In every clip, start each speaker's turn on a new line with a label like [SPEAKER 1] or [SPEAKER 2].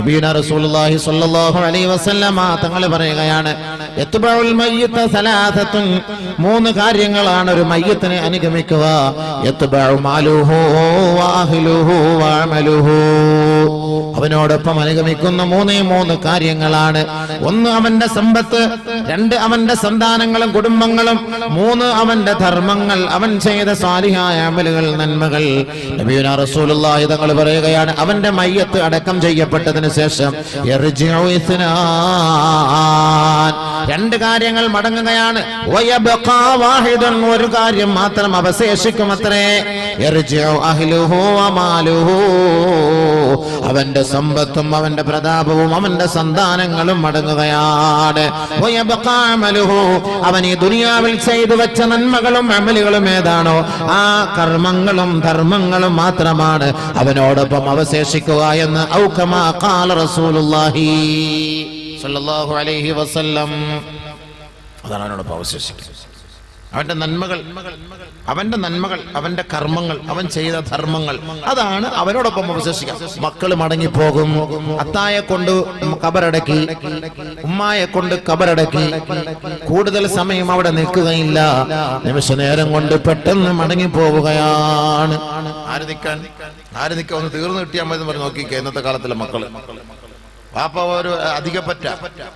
[SPEAKER 1] നബിയുനാ റസൂലുള്ളാഹി സ്വല്ലല്ലാഹു അലൈഹി വസല്ലമ തങ്ങൾ പറയുകയാണ്, യത്ബഉൽ മയ്യിത സലാസത്തുൻ, മൂന്ന് കാര്യങ്ങളാണ് ഒരു മയ്യിത്തിനെ അനുഗമിക്കുക. യത്ബഉ മാലുഹു വഅഹ്ലുഹു വഅമലുഹു, അവനോടൊപ്പം അനുഗമിക്കുന്ന മൂന്ന് കാര്യങ്ങളാണ്. ഒന്ന് അവന്റെ സമ്പത്ത്, രണ്ട് അവന്റെ സന്താനങ്ങളും കുടുംബങ്ങളും, മൂന്ന് അവന്റെ ധർമ്മങ്ങൾ, അവൻ ചെയ്ത സാലിഹായ അമലുകൾ, നന്മകൾ. നബിയുനാ റസൂലുള്ളാഹി തങ്ങൾ പറയുകയാണ്, അവന്റെ മയ്യത്ത് അടക്കം ചെയ്യപ്പെട്ടതിന് ശേഷം യർജിഉ ഇസ്നാൻ, രണ്ട് കാര്യങ്ങൾ മടങ്ങുകയാണ്. വയബ്ഖാ വാഹിദുൻ, ഒരു കാര്യം മാത്രം അവശേഷിക്കുമത്രേ. യർജിഉ അഹ്ലുഹു വമാലുഹു, അവന്റെ സമ്പത്തും അവന്റെ പ്രതാപവും അവന്റെ സന്താനങ്ങളും മടങ്ങുകയാണ്. വയബ്ഖാ അമലുഹു, അവൻ ഈ ദുനിയാവിൽ ചെയ്തു വെച്ച നന്മകളും അമലുകളും ഏതാണോ ആ കർമ്മങ്ങളും ധർമ്മങ്ങളും മാത്രമാണ് അവനോടൊപ്പം അവശേഷിക്കുക എന്ന് ഔ കമാ ഖാല റസൂലുള്ളാഹി സ്വല്ലല്ലാഹു അലൈഹി വസല്ലം. അതാണ് അവനോടൊപ്പം അവശേഷിക്കുക. അവന്റെ നന്മകൾ, അവന്റെ കർമ്മങ്ങൾ, അവൻ ചെയ്ത ധർമ്മങ്ങൾ, അതാണ് അവനോടൊപ്പം അവശേഷിക്കുക. മക്കൾ മടങ്ങിപ്പോകും, അത്തായെ കൊണ്ട് കബറടക്കി, ഉമ്മായെ കൊണ്ട് കബറടക്കി, കൂടുതൽ സമയം അവിടെ നിൽക്കുകയില്ല, നിമിഷ നേരം കൊണ്ട് പെട്ടെന്ന് മടങ്ങിപ്പോവുകയാണ്. ആര് നിൽക്കാൻ ഒന്ന് തീർന്നു കിട്ടിയാൽ മതി പറഞ്ഞ് നോക്കിക്കുക. ഇന്നത്തെ കാലത്തിലെ മക്കള് വാപ്പ ഒരു അധികപ്പറ്റ,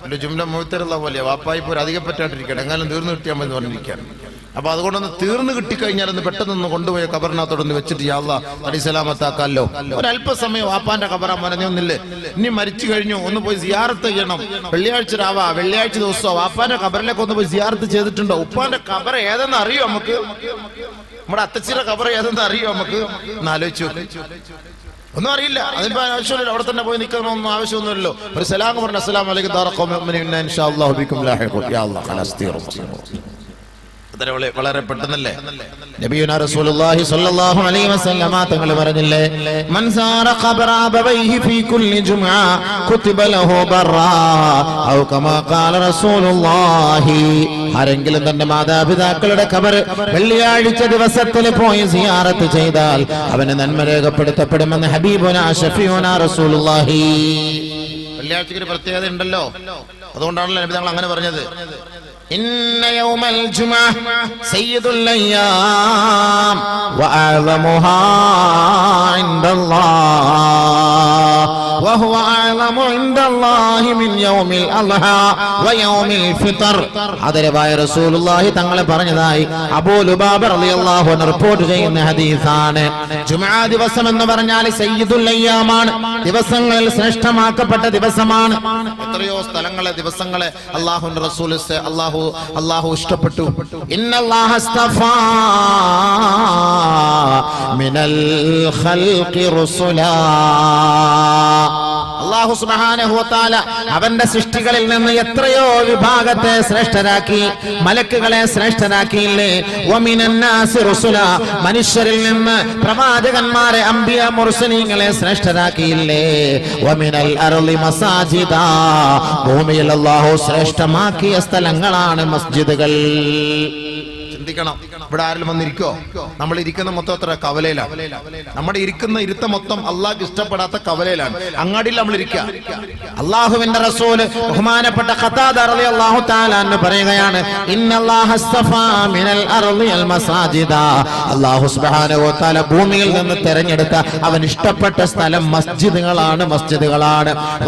[SPEAKER 1] ഒരു ജുംല മുഴുത്തരുള്ള പോലെ വാപ്പായിപ്പോ ഒരു അധികപ്പറ്റായിട്ടിരിക്കട്ടെ, എങ്ങാനും തീർന്നു കിട്ടിയാൽ മതി പറഞ്ഞിരിക്കാൻ. അപ്പൊ അതുകൊണ്ടൊന്ന് തീർന്നു കിട്ടിക്കഴിഞ്ഞാൽ ഒന്ന് പെട്ടെന്ന് കൊണ്ടുപോയി കബറിനകത്തോടൊന്ന് വെച്ചിട്ട് യാ അല്ലാഹ് അടിസലാമത്താക്കാല്ലോ. ഒരല്പസമയം വാപ്പാന്റെ കബറ മനഞ്ഞൊന്നില്ലേ, ഇനി മരിച്ചു കഴിഞ്ഞു ഒന്ന് പോയി സിയാറത്ത് ചെയ്യണം. വെള്ളിയാഴ്ച രാവാ, വെള്ളിയാഴ്ച ദിവസമോ വാപ്പാന്റെ കബറിലേക്ക് ഒന്ന് പോയി സിയാറത്ത് ചെയ്തിട്ടുണ്ടോ? ഉപ്പാന്റെ കബറ ഏതെന്ന് അറിയോ നമുക്ക്? നമ്മുടെ അത്തച്ചിയുടെ കബറ ഏതെന്ന് അറിയോ നമുക്ക്? ഒന്ന് ആലോചിച്ചു. ഒന്നും അറിയില്ല, അതിപ്പോ ആവശ്യമില്ല, അവിടെ തന്നെ പോയി നിൽക്കണമെന്നും ആവശ്യമൊന്നുമില്ലല്ലോ. ഒരു സലാം പറഞ്ഞു, അസ്സലാമു അലൈക്കും ദാറഖൗമി മുഅ്മിനീൻ ഇൻഷാ അല്ലാഹു ബിക്കും ലാഹിഖൂൻ. യാ അല്ലാഹ് ഖലാസ് തീർന്നു. വളരെ പെട്ടെന്നല്ലേ നബിയുനാ റസൂലുള്ളാഹി സ്വല്ലല്ലാഹു അലൈഹി വസല്ലമ തങ്ങൾ പറഞ്ഞില്ലേ, മൻ സാറ ഖബറ അബവൈഹി ഫീ കുല്ലി ജുംഅ കുതിബ ലഹു ബർറാ ഔ കമാ ഖാല റസൂലുള്ളാഹി. ആരെങ്കിലും തന്റെ മാതാപിതാക്കളുടെ ഖബർ വെള്ളിയാഴ്ച ദിവസത്തിൽ പോയി സിയാറത്ത് ചെയ്താൽ അവന് നന്മ രേഖപ്പെടുത്തപ്പെടുമെന്ന് ഹബീബുനാ ശഫീഉനാ റസൂലുള്ളാഹി. വെള്ളിയാഴ്ചയ്ക്ക് ഒരു പ്രത്യേകത ഉണ്ടല്ലോ, അതുകൊണ്ടാണല്ലോ നബി തങ്ങൾ അങ്ങനെ പറഞ്ഞത്. إن يوم الجمعة سيد الأيام وأعظمها عند الله وهو أعظم عند الله من يوم الأضحى ويوم الفطر. ഹദരവായ റസൂലുള്ളാഹി തങ്ങൾ പറഞ്ഞതായി അബൂ ലുബാബ റളിയല്ലാഹു അൻഹു റിപ്പോർട്ട് ചെയ്യുന്ന ഹദീസാണ്. ജുമുഅ ദിവസം എന്ന് പറഞ്ഞാൽ സയ്യിദുൽ അയ്യാമാണ്, ദിവസങ്ങളിൽ ശ്രേഷ്ഠമാക്കപ്പെട്ട ദിവസമാണ്. എത്രയോ സ്ഥലങ്ങളെ ദിവസങ്ങളെ അല്ലാഹുവിന്റെ റസൂൽ അല്ലാഹു ഇഷ്ടപ്പെട്ടു. ഇന്നല്ലാഹ അസ്തഫാ മിനൽ ഖൽഖി റുസുലാ. അല്ലാഹു സുബ്ഹാനഹു വ തആല അവന്റെ സൃഷ്ടികളിൽ നിന്ന് എത്രയോ വിഭാഗത്തെ ശ്രേഷ്ഠരാക്കി, മലക്കുകളെ ശ്രേഷ്ഠരാക്കിയില്ലേ. വമിനൻ നാസി റുസുലാ, മനുഷ്യരിൽ നിന്ന് പ്രവാചകന്മാരെ അംബിയ മുർസലീങ്ങളെ ശ്രേഷ്ഠരാക്കിയില്ലേ. വമിനൽ അർളി മസാജിദാ, ഭൂമിയിൽ അല്ലാഹു ശ്രേഷ്ഠമാക്കിയ സ്ഥലങ്ങളാണ് മസ്ജിദുകൾ. ചിന്തിക്കണം, ഇവിടെ ആരെങ്കിലും വന്നിരിക്കോ? നമ്മൾ ഇരിക്കുന്ന മൊത്തം എത്ര കവലയിലാണ്. നമ്മുടെ ഇരിക്കുന്ന ഇരുത്തം മൊത്തം അള്ളാഹ്ക്ക് ഇഷ്ടപ്പെടാത്ത കവലയിലാണ്. അങ്ങാടിയിൽ നമ്മൾ ഇരിക്കുക. അള്ളാഹുവിന്റെ റസൂല് ബഹുമാനപ്പെട്ട ഖതാദ റളിയല്ലാഹു തആല അൻഹു പറയുകയാണ്, ഇന്നല്ലാഹ അസ്തഫാ മിനൽ അർളിൽ മസാജിദ. അല്ലാഹു സുബ്ഹാനഹു വ തആല ഭൂമിയിൽ നിന്ന് തിരഞ്ഞെടുത്ത അവൻ ഇഷ്ടപ്പെട്ട സ്ഥലം മസ്ജിദുകളാണ്.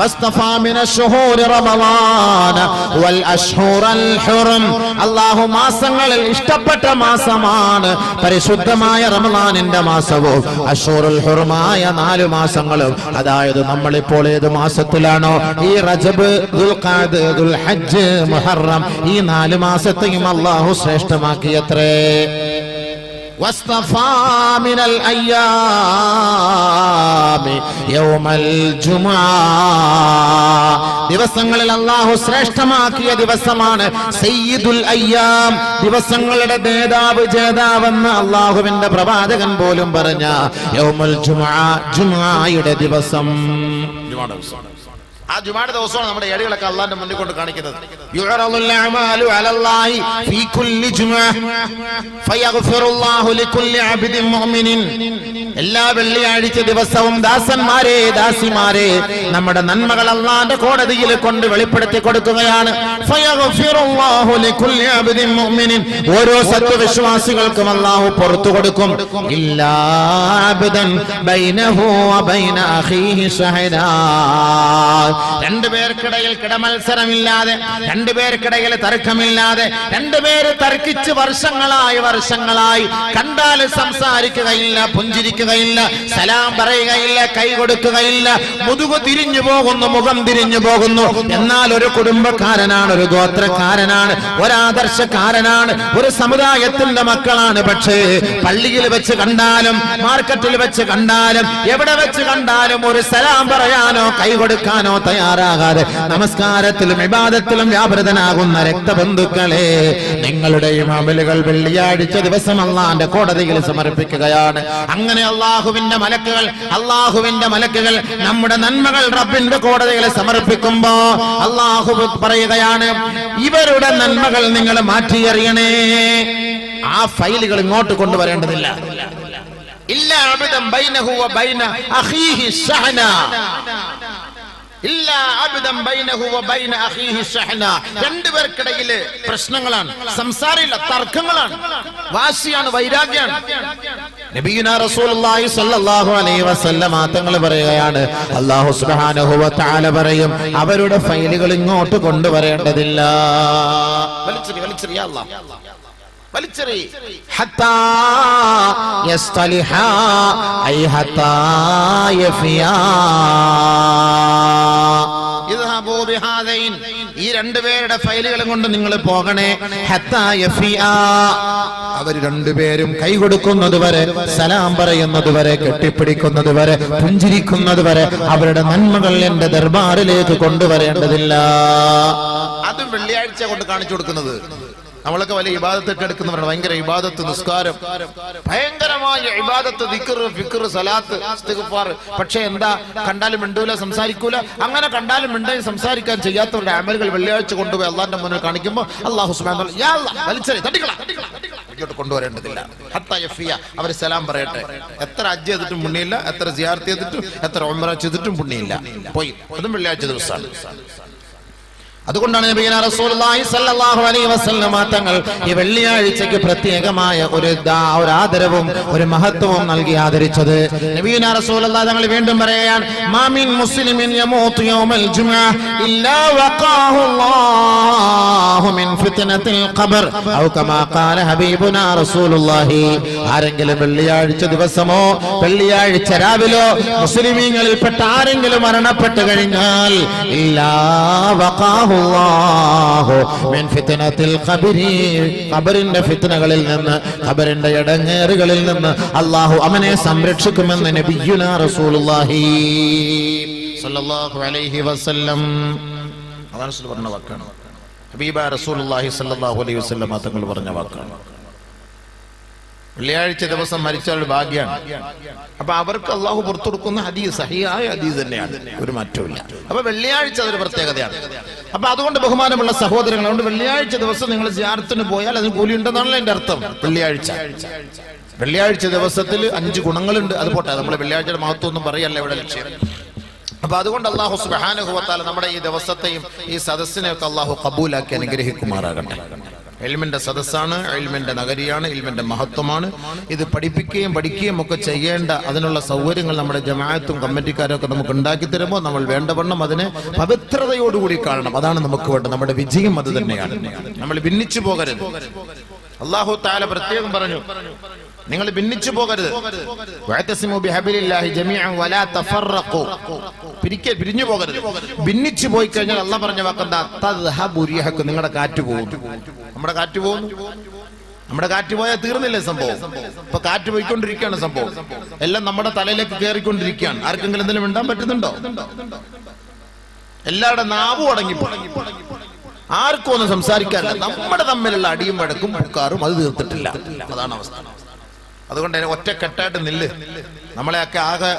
[SPEAKER 1] വസ്തഫാ മിനശ് ശുഹൂരി റമളാന വൽ അശ്ഹുറൽ ഹുറം. അല്ലാഹു മാസങ്ങളിൽ ഇഷ്ടപ്പെട്ട മാസമാണ് പരിശുദ്ധമായ റമളാനിന്റെ മാസവും അശ്ഹുറുൽ ഹുറമായ 4 മാസങ്ങളും. അതായത് നമ്മളിപ്പോൾ ഏത് മാസത്തിലാണോ, ഈ റജബ്, ദുൽഖഅദ്, ദുൽഹജ്ജ്, മുഹറം, ഈ 4 മാസത്തെയും അല്ലാഹു ശ്രേഷ്ഠമാക്കിയത്രേ. വസ്തഫാ മിനൽ അയ്യാമി യൗമൽ ജുമുഅ. ദിവസങ്ങളിൽ അല്ലാഹു ശ്രേഷ്ഠമാക്കിയ ദിവസമാണ് സയ്യിദുൽ അയ്യാം, ദിവസങ്ങളുടെ നേതാവ്, ജേതാവെന്ന് അല്ലാഹുവിന്റെ പ്രവാചകൻ പോലും പറഞ്ഞ യൗമുൽ ജുമുഅ, ജുമുഅയുടെ ദിവസം. ആ ജുമുഅയുടെ ദിവസമാണ് നമ്മുടെ ഏടുകളൊക്കെ അല്ലാഹുവിന്റെ മുന്നിൽ കൊണ്ട് കാണിക്കുന്നത്. യുഅറദുൽ അഅമാലു അലല്ലാഹി ഫീ കുല്ലി ജുമുഅ ഫയഗ്ഫിറുല്ലാഹു ലികുല്ലി അബ്ദിൻ മുഅ്മിനിൻ. എല്ലാ വെള്ളിയാഴ്ച ദിവസവും ദാസന്മാരെ ദാസിമാരെ നമ്മുടെ നന്മകൾ അല്ലാഹുവിന്റെ കോടതിയിൽ കൊണ്ട് വെളിപ്പെടുത്തി കൊടുക്കുകയാണ്. ഫയഗ്ഫിറുല്ലാഹു ലികുല്ലി അബ്ദിൻ മുഅ്മിനിൻ. ഓരോ സത്യവിശ്വാസികൾക്കും അല്ലാഹു പുറത്തു കൊടുക്കും. ഇല്ലാ അബ്ദൻ ബൈനഹു വ ബൈന അഖീഹി ഷഹദാ. രണ്ടുപേർക്കിടയിൽ കിടമത്സരമില്ലാതെ, രണ്ടുപേർക്കിടയിൽ തർക്കമില്ലാതെ, രണ്ടുപേര് തർക്കിച്ച് വർഷങ്ങളായി കണ്ടാൽ സംസാരിക്കുകയില്ല, പുഞ്ചിരിക്കുകയില്ല, സലാം പറയുകയില്ല, കൈ കൊടുക്കുകയില്ല, മുതുകു തിരിഞ്ഞു പോകുന്നു, മുഖം തിരിഞ്ഞു പോകുന്നു. എന്നാൽ ഒരു കുടുംബക്കാരനാണ്, ഒരു ഗോത്രക്കാരനാണ്, ഒരാദർശക്കാരനാണ്, ഒരു സമുദായത്തിന്റെ മക്കളാണ്. പക്ഷേ പള്ളിയിൽ വെച്ച് കണ്ടാലും മാർക്കറ്റിൽ വെച്ച് കണ്ടാലും എവിടെ വെച്ച് കണ്ടാലും ഒരു സലാം പറയാനോ കൈ കൊടുക്കാനോ തയ്യാറാകാതെ നമസ്കാരത്തിലും ഇബാദത്തിലും വ്യാപൃതനാകുന്ന രക്തബന്ധുക്കളെ, നിങ്ങളുടെയും അമലുകൾ വെള്ളിയാഴ്ച ദിവസം അല്ലാഹുവിന്റെ കോടതിയിൽ സമർപ്പിക്കുകയാണ്. അങ്ങനെ അല്ലാഹുവിന്റെ മലക്കുകൾ നമ്മുടെ നന്മകൾ റബ്ബിന്റെ കോടതിയിൽ സമർപ്പിക്കുമ്പോ അല്ലാഹു പറയുകയാണ്, ഇവരുടെ നന്മകൾ നിങ്ങൾ മാറ്റിയെറിയണേ. ആ ഫയലുകൾ ഇങ്ങോട്ട് കൊണ്ടുവരേണ്ടതില്ല. ഇല്ലാ അബ്ദൻ ബൈനഹു വ ബൈന അഖീഹി ശഹന. ഇല്ലാ അബ്ദൻ ബൈനഹു വ ബൈന അഖീഹി ശഹന. രണ്ടുപേർക്കിടയിൽ പ്രശ്നങ്ങളാണ്, സംസാരമില്ല, തർക്കങ്ങളാണ്, വാശിയാണ്, വൈരാഗ്യമാണ്. നബിയുനാ റസൂലുള്ളാഹി സ്വല്ലല്ലാഹു അലൈഹി വസല്ലം തങ്ങൾ പറയുകയാണ്, അല്ലാഹു സുബ്ഹാനഹു വ തആല പറയും, അവരുടെ ഫയലുകൾ ഇങ്ങോട്ട് കൊണ്ടുവരേണ്ടതില്ല. വലിച്ചെറിയ അല്ലാഹ് വലിച്ചെറി. ഹത്താ യസ്തലിഹാ ഐ ഹത്താ യഫിയാ. ഇദ്ഹബൂ ബിഹാദൈൻ. ഈ രണ്ടുപേരുടെ ഫയലുകളും കൊണ്ട് നിങ്ങൾ പോകണേ. ഹത്താ യഫിയാ. അവർ രണ്ടുപേരും കൈ കൊടുക്കുന്നത് വരെ, സലാം പറയുന്നത് വരെ, കെട്ടിപ്പിടിക്കുന്നത് വരെ, പുഞ്ചിരിക്കുന്നത് വരെ അവരുടെ നന്മകൾ എന്റെ ദർബാറിലേക്ക് കൊണ്ടുവരേണ്ടതില്ല. അതും വെള്ളിയാഴ്ച കൊണ്ട് കാണിച്ചു കൊടുക്കുന്നത്. നമ്മളൊക്കെ വലിയ ഇബാദത്തൊക്കെ എടുക്കുന്നവരാണ്. ഭയങ്കര ഇബാദത്ത്, നിസ്കാരം, ഭയങ്കരമായ ഇബാദത്ത്, ദിക്ർ, ഫിക്ർ, സലാത്ത്, ഇസ്തിഗ്ഫാർ. പക്ഷെ എന്താ, കണ്ടാലും മിണ്ടൂല, സംസാരിക്കൂല. അങ്ങനെ കണ്ടാലും മിണ്ടാൻ സംസാരിക്കാൻ ചെയ്യാത്തവരുടെ അമലുകൾ വെള്ളിയാഴ്ച കൊണ്ടുപോയി അള്ളാന്റെ മുന്നിൽ കാണിക്കുമ്പോൾ അല്ലാഹു സുബ്ഹാനഹു വ തആല വലിച്ചെറി, ഇങ്ങോട്ട് കൊണ്ടുവരേണ്ടതില്ല. ഹത്താ യഫിയ. അവർ സലാം പറയട്ടെ. എത്ര ഹജ്ജ് ചെയ്തിട്ടും പുണ്യമില്ല, എത്ര സിയാറത്ത് ചെയ്തിട്ടും, എത്ര ഉംറ ചെയ്തിട്ടും പുണ്യമില്ല. പോയി. അതും വെള്ളിയാഴ്ച ദിവസമാണ്. അതുകൊണ്ടാണ് നബിയുനാ റസൂലുള്ളാഹി സ്വല്ലല്ലാഹു അലൈഹി വസല്ലം തങ്ങൾ ഈ വെള്ളിയാഴ്ചയ്ക്ക് പ്രത്യേകമായ ഒരു ആദരവും ഒരു മഹത്വവും നൽകി ആദരിച്ചത്. നബിയുനാ റസൂലുള്ളാഹി തങ്ങൾ വീണ്ടും പറയുകയാണ്, മാ മിൻ മുസ്ലിമിൻ യമൂതു യൗമൽ ജുമുഅ ഇല്ലാ വഖാഹു അല്ലാഹു മിൻ ഫിത്നത്തിൽ ഖബർ ഔ കമാ ഖാല ഹബീബുനാ റസൂലുള്ളാഹി. ആരെങ്കിലും വെള്ളിയാഴ്ച ദിവസമോ വെള്ളിയാഴ്ച രാവിലോ മുസ്ലിമീങ്ങളിൽപ്പെട്ട ആരെങ്കിലും മരണപ്പെട്ടു കഴിഞ്ഞാൽ ഇല്ലാ വഖാഹു ഖബറിന്റെ ഫിത്നകളിൽ നിന്ന്, ഖബറിന്റെ ഇടങ്ങേറുകളിൽ നിന്ന് അല്ലാഹു അവനെ സംരക്ഷിക്കുമെന്ന് നബിയുനാ റസൂലുള്ളാഹി സ്വല്ലല്ലാഹു അലൈഹി വസല്ലം പറഞ്ഞ വാക്കാണ്. ഹബീബ റസൂലുള്ളാഹി സ്വല്ലല്ലാഹു അലൈഹി വസല്ലം തങ്ങൾ പറഞ്ഞ വാക്കാണ്. വെള്ളിയാഴ്ച ദിവസം മരിച്ചാൽ ഭാഗ്യമാണ്. അപ്പൊ അവർക്ക് അള്ളാഹു പുറത്തു കൊടുക്കുന്ന ഹദീസ് സഹിഹായ ഹദീസ് തന്നെയാണ്, ഒരു മാറ്റവുമില്ല. അപ്പൊ വെള്ളിയാഴ്ച അതൊരു പ്രത്യേകതയാണ്. അപ്പൊ അതുകൊണ്ട് ബഹുമാനമുള്ള സഹോദരങ്ങൾ, അതുകൊണ്ട് വെള്ളിയാഴ്ച ദിവസം നിങ്ങൾ സിയാറത്തിന് പോയാൽ അതിന് കൂലി ഉണ്ടെന്നാണല്ലോ എന്റെ അർത്ഥം. വെള്ളിയാഴ്ച ദിവസത്തിൽ 5 ഗുണങ്ങളുണ്ട്. അത് പോട്ടെ, നമ്മൾ വെള്ളിയാഴ്ചയുടെ മഹത്വം ഒന്നും പറയല്ല ഇവിടെ ലക്ഷ്യം. അപ്പൊ അതുകൊണ്ട് അല്ലാഹു സുബ്ഹാനഹു വ തആല നമ്മുടെ ഈ ദിവസത്തെയും ഈ സദസ്സിനെയൊക്കെ അല്ലാഹു ഖബൂലാക്കി അനുഗ്രഹിക്കുമാറാകട്ടെ. ഇൽമിന്റെ സദസ്സാണ്, ഇൽമിന്റെ നഗരിയാണ്, ഇൽമിന്റെ മഹത്വമാണ്. ഇത് പഠിക്കുകയും ഒക്കെ ചെയ്യേണ്ട അതിനുള്ള സൗകര്യങ്ങൾ നമ്മുടെ ജമാഅത്തും കമ്മിറ്റിക്കാരൊക്കെ നമുക്ക് ഉണ്ടാക്കി തരുമ്പോൾ നമ്മൾ വേണ്ടവണ്ണം അതിനെ പവിത്രതയോടുകൂടി കാണണം. അതാണ് നമുക്ക് വേണ്ടത്. നമ്മുടെ വിജയം അത് തന്നെയാണ്. നമ്മൾ ഭിന്നിച്ചു പോകരുത്. അല്ലാഹു തആല പ്രത്യേകം പറഞ്ഞു, നിങ്ങൾ ഭിന്നിച്ചു പോകരുത്. വഅതസിമു ബിഹബിലില്ലാഹി ജമീഅൻ വലാ തഫറഖു. പിരിഞ്ഞു പോകരുത്. ഭിന്നിച്ചു പോയി കഴിഞ്ഞാൽ അല്ലാഹു പറഞ്ഞ വാക്കെന്താ? തദ്ഹബു റിഹകു. നിങ്ങളുടെ കാറ്റ് പോകും. നമ്മുടെ കാറ്റ് പോകുന്നു. നമ്മുടെ കാറ്റ് പോയാൽ തീർന്നില്ലേ സംഭവം? ഇപ്പൊ കാറ്റ് പോയിക്കൊണ്ടിരിക്കുകയാണ് സംഭവം. എല്ലാം നമ്മുടെ തലയിലേക്ക് കയറിക്കൊണ്ടിരിക്കുകയാണ്. ആർക്കെങ്കിലും എന്തെങ്കിലും മിണ്ടാൻ പറ്റുന്നുണ്ടോ? എല്ലാവരുടെ നാവും അടങ്ങിപ്പോ. ആർക്കും ഒന്നും സംസാരിക്കാനില്ല. നമ്മുടെ തമ്മിലുള്ള അടിയും വഴക്കും പുക്കാറും അത് തീർത്തിട്ടില്ല. അതാണ് അവസ്ഥ. അതുകൊണ്ട് ഒറ്റക്കെട്ടായിട്ട് നില്ല്.
[SPEAKER 2] നമ്മളെയൊക്കെ ആകെ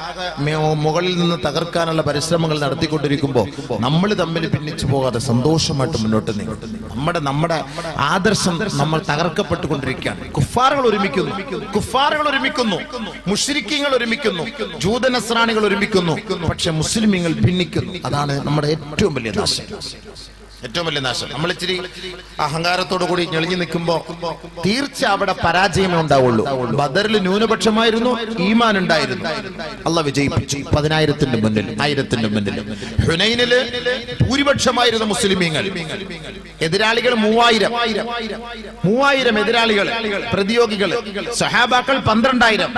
[SPEAKER 2] മുകളിൽ നിന്ന് തകർക്കാനുള്ള പരിശ്രമങ്ങൾ നടത്തിക്കൊണ്ടിരിക്കുമ്പോൾ നമ്മൾ തമ്മിൽ ഭിന്നിച്ചു പോകാതെ സന്തോഷമായിട്ട് മുന്നോട്ട് നീങ്ങും. നമ്മുടെ ആദർശം നമ്മൾ തകർക്കപ്പെട്ടുകൊണ്ടിരിക്കുകയാണ്. കുഫാറുകൾ ഒരുമിക്കുന്നു, മുശ്രിക്കീങ്ങൾ ഒരുമിക്കുന്നു, ജൂതനസ്രാണികൾ ഒരുമിക്കുന്നു, പക്ഷെ മുസ്ലിമീങ്ങൾ ഭിന്നിക്കുന്നു. അതാണ് നമ്മുടെ ഏറ്റവും വലിയ നാശം. നമ്മൾ ഇച്ചിരി അഹങ്കാരത്തോടു കൂടി ഞെളിഞ്ഞു നിൽക്കുമ്പോ തീർച്ച അവിടെ പരാജയമേ ഉണ്ടാവുള്ളൂ. ബദറിൽ ന്യൂനപക്ഷമായിരുന്നു, ഈമാൻ ഉണ്ടായിരുന്നു, അള്ളാഹ് വിജയിപ്പിച്ചു 10,000-ന്റെ മുന്നിൽ, 1000-ന്റെ മുന്നിൽ. ഹുനൈനില് ഭൂരിപക്ഷമായിരുന്നു മുസ്ലിമീങ്ങൾ, എതിരാളികൾ 3000 എതിരാളികൾ, പ്രതിയോഗികൾ. സഹാബാക്കൾ 12,000.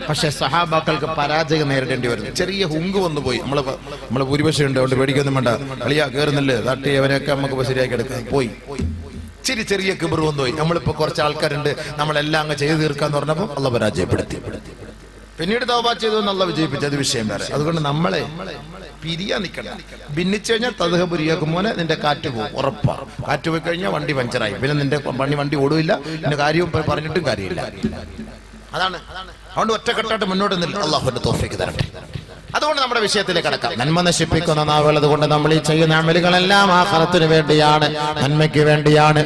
[SPEAKER 2] പക്ഷെ സഹാബാക്കൾക്ക് പരാജയം നേരിടേണ്ടി വരുന്നു. ചെറിയ ഹുങ്ക് വന്നുപോയി. നമ്മള് ഭൂരിപക്ഷം ഉണ്ട്, അതുകൊണ്ട് പേടിക്കൊന്നും വേണ്ട, കളിയാ കയറുന്നില്ലേ, തട്ടി അവരൊക്കെ നമുക്ക് ശരിയാക്കി എടുക്കാൻ പോയി. ചെറിയ കിബർ വന്നുപോയി. നമ്മളിപ്പോ കുറച്ച് ആൾക്കാരുണ്ട്, നമ്മളെല്ലാം അങ്ങ് ചെയ്തു തീർക്കാന്ന് പറഞ്ഞപ്പോ അള്ളാഹ് പരാജയപ്പെടുത്തി. പിന്നീട് തൗബ ചെയ്തു അള്ളാഹ് വിജയിപ്പിച്ചു. അത് വിഷയം വേറെ. അതുകൊണ്ട് നമ്മളെ പിരിയാ നിൽക്കണം. ഭിന്നിച്ചു കഴിഞ്ഞാൽ തദ്ഹ പുരിയാക്കുമോനെ നിന്റെ കാറ്റ് പോകും, ഉറപ്പാ. കാറ്റ് പോയി കഴിഞ്ഞാൽ വണ്ടി പഞ്ചറായി, പിന്നെ നിന്റെ വണ്ടി ഓടില്ല, നിന്റെ കാര്യവും പറഞ്ഞിട്ടും കാര്യമില്ല. അതാണ്. അതുകൊണ്ട് ഒറ്റക്കെട്ടായിട്ട് മുന്നോട്ട് നിൽക്കും. അള്ളാഹുവിന്റെ തൗഫീഖ് തരട്ടെ. അതുകൊണ്ട് നമ്മുടെ വിഷയത്തിലേക്ക് കടക്കാം. നന്മ നശിപ്പിക്കുന്ന നാവുള്ളത് കൊണ്ട് നമ്മൾ ഈ ചെയ്യുന്ന അമലുകളെല്ലാം ആഖിറത്തിന് വേണ്ടിയാണ്, നന്മയ്ക്ക് വേണ്ടിയാണ്.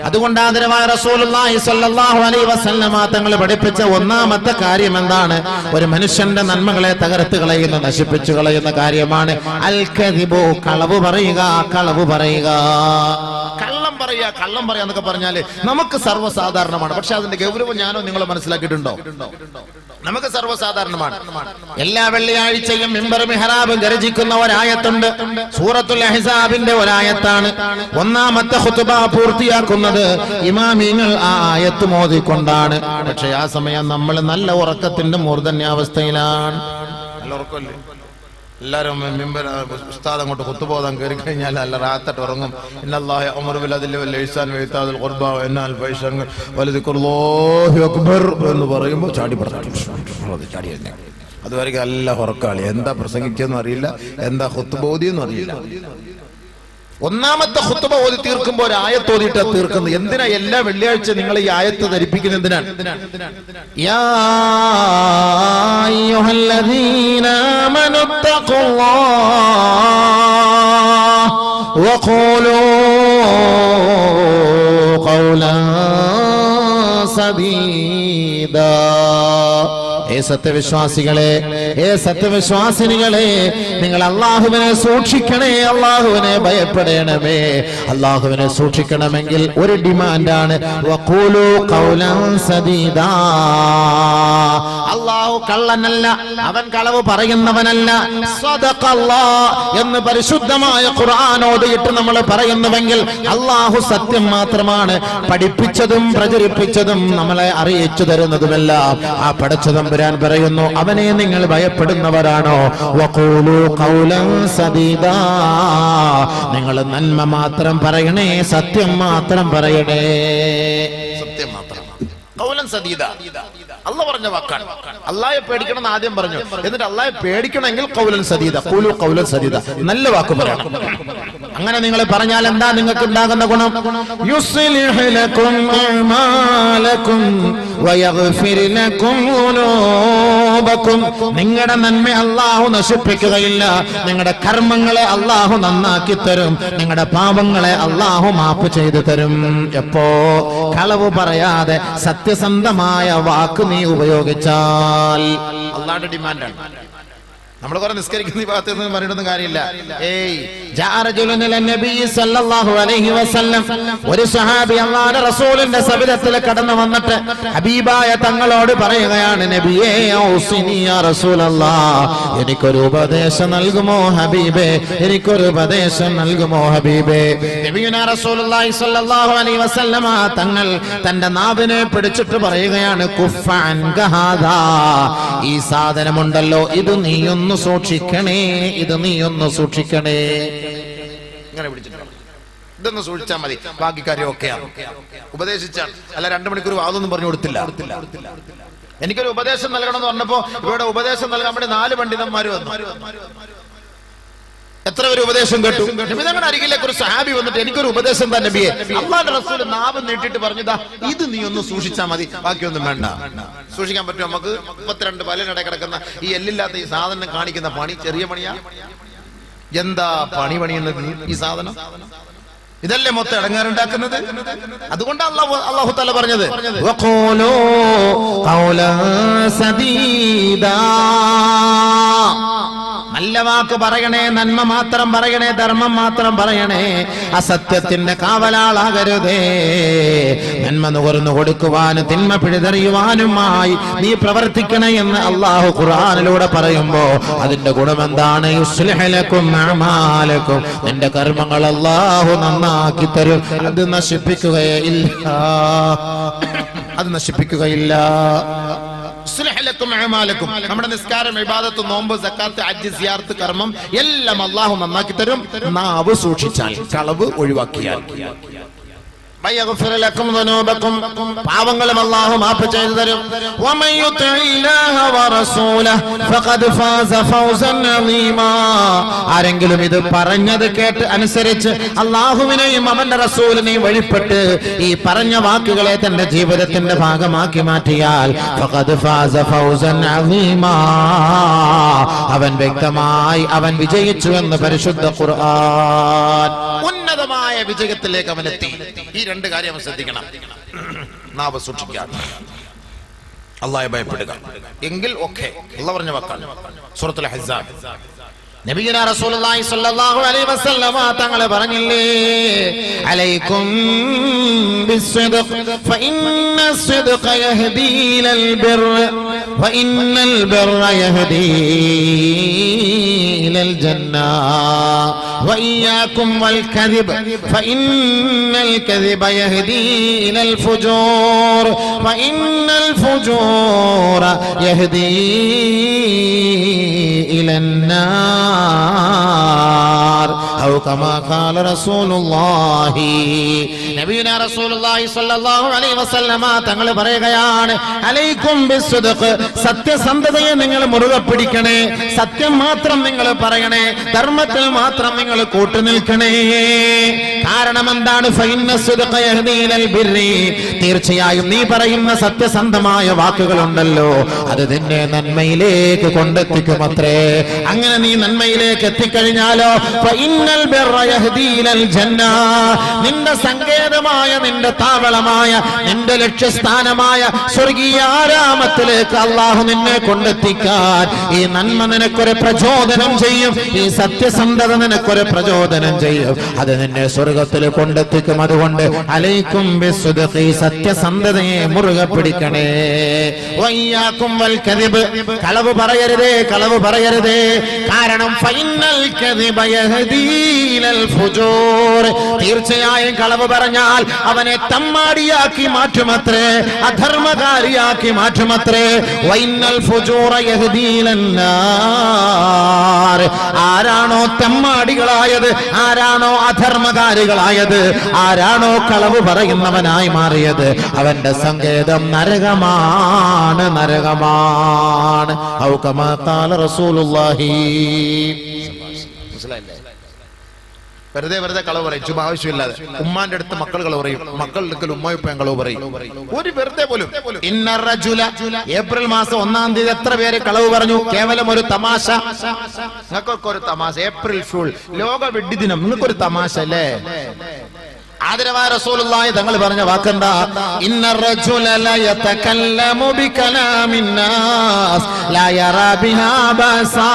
[SPEAKER 2] അതുകൊണ്ട് ആദരവായ റസൂലുള്ളാഹി സ്വല്ലല്ലാഹു അലൈഹി വസല്ലമ തങ്ങൾ പഠിപ്പിച്ച ഒന്നാമത്തെ കാര്യം എന്താണ്? ഒരു മനുഷ്യന്റെ നന്മകളെ തകർത്ത് കളയുന്ന, നശിപ്പിച്ചു കളയുന്ന കാര്യമാണ് അൽ കദിബു, കളവ് പറയുക. കള്ളം പറയാ എന്നൊക്കെ പറഞ്ഞാല് നമുക്ക് സർവ്വസാധാരണമാണ്. പക്ഷെ അതിന്റെ ഗൗരവം ഞാനോ നിങ്ങളോ മനസ്സിലാക്കിയിട്ടുണ്ടോ? നമുക്ക് സർവ്വസാധാരണമാണ്. എല്ലാ വെള്ളിയാഴ്ചയും മിമ്പർ മിഹ്റാബ് ഗർജിക്കുന്ന ഒരായത്തുണ്ട്. സൂറത്തുൽ അഹ്സാബിന്റെ ഒരായത്താണ്. ഒന്നാമത്തെ ഖുതുബ പൂർത്തിയാക്കുന്നത് ഇമാമിങ്ങൾ ആ ആയത്ത് മോദിക്കൊണ്ടാണ്. പക്ഷെ ആ സമയം നമ്മൾ നല്ല ഉറക്കത്തിന്റെ മൂർധന്യാവസ്ഥയിലാണ്. നല്ല ഉറക്കമല്ലേ? എല്ലാവരും മിമ്പർ ഉസ്താദ് അങ്ങോട്ട് ഖുതുബോദാൻ കയറി കഴിഞ്ഞാൽ നല്ല റാത്തട്ട് ഉറങ്ങും. ഇന്നല്ലാഹു അമറു ബിൽ അദ്ലി വൽ ഇഹ്സാൻ വ ഇതാഇൽ ഖുർബ വ യൻഹാ അനിൽ ഫഹ്ശാഇ വലദിക്റുല്ലാഹി അക്ബർ എന്ന് പറയുമ്പോൾ ചാടി അതുവരെ നല്ല ഉറക്കാളി. എന്താ പ്രസംഗിച്ചെന്നും അറിയില്ല, എന്താ ഖുതുബ ഓതിയെന്നും അറിയില്ല. ഒന്നാമത്തെ ഖുതുബ ഓതി തീർക്കുമ്പോൾ ഒരു ആയത്ത് ഓതിയിട്ട് തീർക്കുന്നത്. എന്തിനാ എല്ലാ വെള്ളിയാഴ്ച നിങ്ങൾ ഈ ആയത്ത് ധരിപ്പിക്കുന്നത്? എന്തിനാണ്? യാ അയ്യുഹല്ലദീന ആമനു തഖുല്ലാഹ വഖൂലൂ ഖൗലൻ സദീദാ. ഏ സത്യവിശ്വാസികളെ, നിങ്ങൾ അള്ളാഹുവിനെ സൂക്ഷിക്കണേ, അള്ളാഹുവിനെ ഭയപ്പെടണമേ. അള്ളാഹുവിനെ സൂക്ഷിക്കണമെങ്കിൽ ഒരു ഡിമാൻഡാണ്, വഖൂലു ഖൗലൻ സദീദാ. അള്ളാഹു കള്ളനല്ല, അവൻ കളവ് പറയുന്നവനല്ല. സദഖല്ലാഹ് എന്ന് പരിശുദ്ധമായ ഖുർആൻ ഓതിയിട്ട് നമ്മൾ പറയുന്നുവെങ്കിൽ അള്ളാഹു സത്യം മാത്രമാണ്. പഠിപ്പിച്ചതും പ്രചരിപ്പിച്ചതും നമ്മളെ അറിയിച്ചു തരുന്നതുമെല്ലാം ആ പടച്ചതും പറയുന്നു, അവനെ നിങ്ങൾ ഭയപ്പെടുന്നവരാണോ? വഖൂലു ഖൗലൻ സദീദാ. നിങ്ങൾ നന്മ മാത്രം പറയണേ, സത്യം മാത്രം പറയണേ. സത്യം മാത്രം. ഖൗലൻ സദീദാ അല്ലാഹ് പറഞ്ഞ വാക്കാണ്. അല്ലാഹയെ പേടിക്കണം എന്ന് ആദ്യം പറഞ്ഞു. എന്നിട്ട് അല്ലാഹയെ പേടിക്കണമെങ്കിൽ ഖൗലൻ സദീദാ, ഖൂലു ഖൗലൻ സദീദാ, നല്ല വാക്ക് പറയണം. അങ്ങനെ നിങ്ങൾ പറഞ്ഞാൽ എന്താ നിങ്ങൾക്ക് ഉണ്ടാകുന്ന ഗുണം? യുസ്ലിഹു ലക്കും അഅമാലക്കും വയഗ്ഫിർ ലക്കും ദുനൂബക്കും. നിങ്ങളുടെ നന്മ അല്ലാഹു നശിപ്പിക്കുകയില്ല, നിങ്ങളുടെ കർമ്മങ്ങളെ അല്ലാഹു നന്നാക്കി തരും, നിങ്ങളുടെ പാപങ്ങളെ അല്ലാഹു മാപ്പ് ചെയ്തു തരും. എപ്പോ? കളവ് പറയാതെ സത്യസന്ധമായ വാക്ക് നീ ഉപയോഗിച്ചാൽ. അല്ലാഹുവിന്റെ ഡിമാൻഡാണ്. നമ്മൾ കുറെ നിസ്കരിക്കുന്ന ഈ ഭാഗത്ത് നിന്ന് പറയണമെന്ന് കാര്യമില്ല. ഒരു സഹാബി അല്ലാഹുവിന്റെ റസൂലിന്റെ സവിധത്തിൽ കടന്നു വന്നിട്ട് ഹബീബായ തങ്ങളോട് പറയുകയാണ്, നബിയേ ഔസിനി യാ റസൂലല്ലാഹ്, എനിക്കൊരു ഉപദേശം നൽകുമോ ഹബീബേ, എനിക്കൊരു ഉപദേശം നൽകുമോ ഹബീബേ. നബിയുനാ റസൂലുള്ളാഹി സ്വല്ലല്ലാഹു അലൈഹി വസല്ലമ തങ്ങൾ തന്റെ നാവിനെ പിടിച്ചിട്ട് പറയുകയാണ്, കുഫ്ഫൻ ഗഹാദാ, ഈ സാധനമുണ്ടല്ലോ ഇത് നീയൊന്ന് സൂക്ഷിക്കണേ, ഇത് നീയൊന്ന് സൂക്ഷിക്കണേ. ഇങ്ങനെ പിടിച്ചിട്ടുണ്ട്. ഇതൊന്ന് സൂക്ഷിച്ചാൽ മതി, ബാക്കി കാര്യം ഒക്കെയാണ്. ഉപദേശിച്ചാണ്, അല്ല 2 മണിക്കൂർ വാതൊന്നും പറഞ്ഞു കൊടുത്തില്ല. എനിക്കൊരു ഉപദേശം നൽകണം എന്ന് പറഞ്ഞപ്പോ ഇവിടെ ഉപദേശം നൽകാൻ വേണ്ടി 4 പണ്ഡിതന്മാർ വന്നു. എത്ര പേര് ഉപദേശം കേട്ടു? നബി തങ്ങളുടെ അരികിലേക്ക് ഒരു സഹാബി വന്നിട്ട് എനിക്കൊരു ഉപദേശം തന്നെ നബിയെ. അല്ലാഹുവിന്റെ റസൂൽ നാവ് നീട്ടിട്ട് പറഞ്ഞതാ, ഇത് നീ ഒന്ന് സൂക്ഷിച്ചാൽ മതി, ബാക്കിയൊന്നും വേണ്ട. സൂക്ഷിക്കാൻ പറ്റും നമുക്ക്? 32 പല്ലിനിടെ കിടക്കുന്ന ഈ എല്ലില്ലാത്ത ഈ സാധനം കാണിക്കുന്ന പണി ചെറിയ പണിയാ? എന്താ പണിയുന്നത് ഈ സാധനം? ഇതല്ലേ മൊത്തം ഇടങ്ങാറുണ്ടാക്കുന്നത്? അതുകൊണ്ടാണ് അല്ലാഹു തആല പറഞ്ഞത് വഖൂലൂ ഖൗലൻ സദീദാ, നല്ല വാക്ക് പറയണേ, നന്മ മാത്രം പറയണേ, ധർമ്മം മാത്രം പറയണേ, അസത്യത്തിന്റെ കാവലാളാകരുതേ. നന്മ നുകർന്നു കൊടുക്കുവാനും തിന്മ പിഴുതെറിയുവാനുമായി നീ പ്രവർത്തിക്കണേ എന്ന് അല്ലാഹു ഖുർആനിലൂടെ പറയുമ്പോ അതിന്റെ ഗുണമെന്താണ്? യുസ്ലിഹു ലക്കും അഅമാലക്കും, നിന്റെ കർമ്മങ്ങൾ അല്ലാഹു നന്നാക്കി തരും. അത് നശിപ്പിക്കുകയില്ല, അത് നശിപ്പിക്കുകയില്ല. നമ്മുടെ നിസ്കാരം, ഇബാദത്ത്, നോമ്പ്, സക്കാത്ത്, ഹജ്ജ്, സിയാറത്ത്, കർമ്മം എല്ലാം അല്ലാഹു നന്നാക്കി തരും. നാവ് സൂക്ഷിച്ചാൽ, കളവ് ഒഴിവാക്കിയാൽ. പാവങ്ങളും അല്ലാഹു മാപ്പ് ചെയ്തു തരും. ആരെങ്കിലും ഇത് പറഞ്ഞത് കേട്ട് അനുസരിച്ച് അല്ലാഹുവിനെയും അവന്റെ റസൂലിനെയും വഴിപ്പെട്ട് ഈ പറഞ്ഞ വാക്കുകളെ തന്റെ ജീവിതത്തിന്റെ ഭാഗമാക്കി മാറ്റിയാൽ അവൻ വ്യക്തമായി അവൻ വിജയിച്ചു എന്ന് പരിശുദ്ധ ഖുർആൻ. ഉന്നതമായ വിജയത്തിലേക്ക് അവൻ എത്തി. ഈ രണ്ട് കാര്യം ശ്രദ്ധിക്കണം. നാവ് സൂക്ഷിക്കുക, അല്ലാഹയെ ഭയപ്പെടുക, എങ്കിൽ ഓക്കേ. അല്ലാഹു പറഞ്ഞ വാക്കാണ് സൂറത്തുൽ അഹ്സാബ്. നബിയുനാ റസൂലുള്ളാഹി സ്വല്ലല്ലാഹു അലൈഹി വസല്ലമ തങ്ങൾ പറഞ്ഞില്ലേ, അലൈക്കും ബിസ്സിദ്ഖ് ഫഇന്നസ്സിദ്ഖ യഹ്ദീ ഇലൽ ബിർർ വഇന്നൽ ബിർറ യഹ്ദീ ഇലൽ ജന്ന വഇയ്യാകും വൽ കദിബ് ഫഇന്നൽ കദിബ യഹ്ദീ ഇലൽ ഫുജൂർ വഇന്നൽ ഫുജൂറ യഹ്ദീ ഇലൻ നാർ ഔ കമാ ഖാല റസൂലുള്ളാഹി. നബിയുനാ റസൂലുള്ളാഹി സ്വല്ലല്ലാഹു അലൈഹി വസല്ലമ തങ്ങൾ പറയുകയാണ്, അലൈക്കും ബിസ്സിദ്ഖ്, സത്യസന്ധതയെ നിങ്ങൾ മുറുകെ പിടിക്കണേ, സത്യം മാത്രം നിങ്ങൾ പറയണേ, ധർമ്മത്തിൽ മാത്രം നിങ്ങൾ കൂട്ടുനിൽക്കണേ. കാരണം എന്താണ്? ഫഇന്നസ്സിദ്ഖ യഹ്ദീ ഇലൽ ബിർരി, തീർച്ചയായും നീ പറയുന്ന സത്യസന്ധമായ വാക്കുകളുണ്ടല്ലോ അത് നിന്നെ നന്മയിലേക്ക് കൊണ്ടെത്തിക്കുമത്രേ. അങ്ങനെ നീ നന്മയിലേക്ക് എത്തിക്കഴിഞ്ഞാലോ ഫഇന്നൽ ബിർറ യഹ്ദീ ഇലൽ ജന്ന, നിന്റെ സങ്കേതമായ, നിന്റെ താവളമായ, നിന്റെ ലക്ഷ്യസ്ഥാനമായ സ്വർഗീയ ആരാമത്തിലേക്ക് അല്ലാഹു നിന്നെ കൊണ്ടെത്തിക്കാൻ ഈ നന്മ നിനക്കൊരു പ്രചോദനം ചെയ്യും, ഈ സത്യസന്ധത നിനക്കൊരു പ്രചോദനം ചെയ്യും, അത് നിന്നെ സ്വർഗത്തിൽ കൊണ്ടെത്തിക്കും. അതുകൊണ്ട് അലൈക്കും ബിസ്സിദ്ഖി, സത്യസന്ധതയെ മുറുകെ പിടിക്കണേ. വയ്യാക്കും വൽ കദിബ്, കളവ് പറയരുതേ, കളവ് പറയരുതേ. കാരണം ഫഇന്നൽ കദിബ യഹ്ദീ ഇലൽ ഫുജൂർ, തീർച്ചയായും കളവ് പറഞ്ഞാൽ അവനെ തമ്മാടിയാക്കി മാറ്റുമത്രേ, അധർമ്മകാരിയാക്കി മാറ്റുമത്രേ. വഇന്നൽ ഫുജൂറ യഹ്ദീ ഇലൻ നാർ, ആരാണോ തമ്മാടികളായത്, ആരാണോ അധർമ്മകാരികളായത്, ആരാണോ കളവ് പറയുന്നവനായി മാറിയത്, അവന്റെ സങ്കേതം നരകമാണ്, നരകമാണ്. ഔ കമാ ഖാല റസൂലുള്ളാഹി. മനസ്സിലായില്ലേ? വെറുതെ വെറുതെ കളവ് പറയും, ചുമ്മാ ആവശ്യമില്ലാതെ. ഉമ്മാന്റെ അടുത്ത് മക്കൾ കളവ് പറയും, മക്കളുടെ അടുക്കൽ ഉമ്മയുപ്പയും കളവ് പറയും. ഒരു വെറുതെ പോലും. ഏപ്രിൽ മാസം 1-ാം തീയതി എത്ര പേര് കളവ് പറഞ്ഞു? കേവലം ഒരു തമാശ. നിങ്ങൾക്കൊക്കെ ഒരു തമാശ. ഏപ്രിൽ ഫൂൾ, ലോക വെഡ്ഡി ദിനം, നിങ്ങൾക്കൊരു തമാശ അല്ലേ? ആദരവായ റസൂലുള്ളാഹി തങ്ങൾ പറഞ്ഞ വാക്കെന്താ? ഇന്നർ റജുല ലാ യതകല്ലമു ബികലാമിൻ നാസ് ലാ യറാ ബിഹാ ബസാ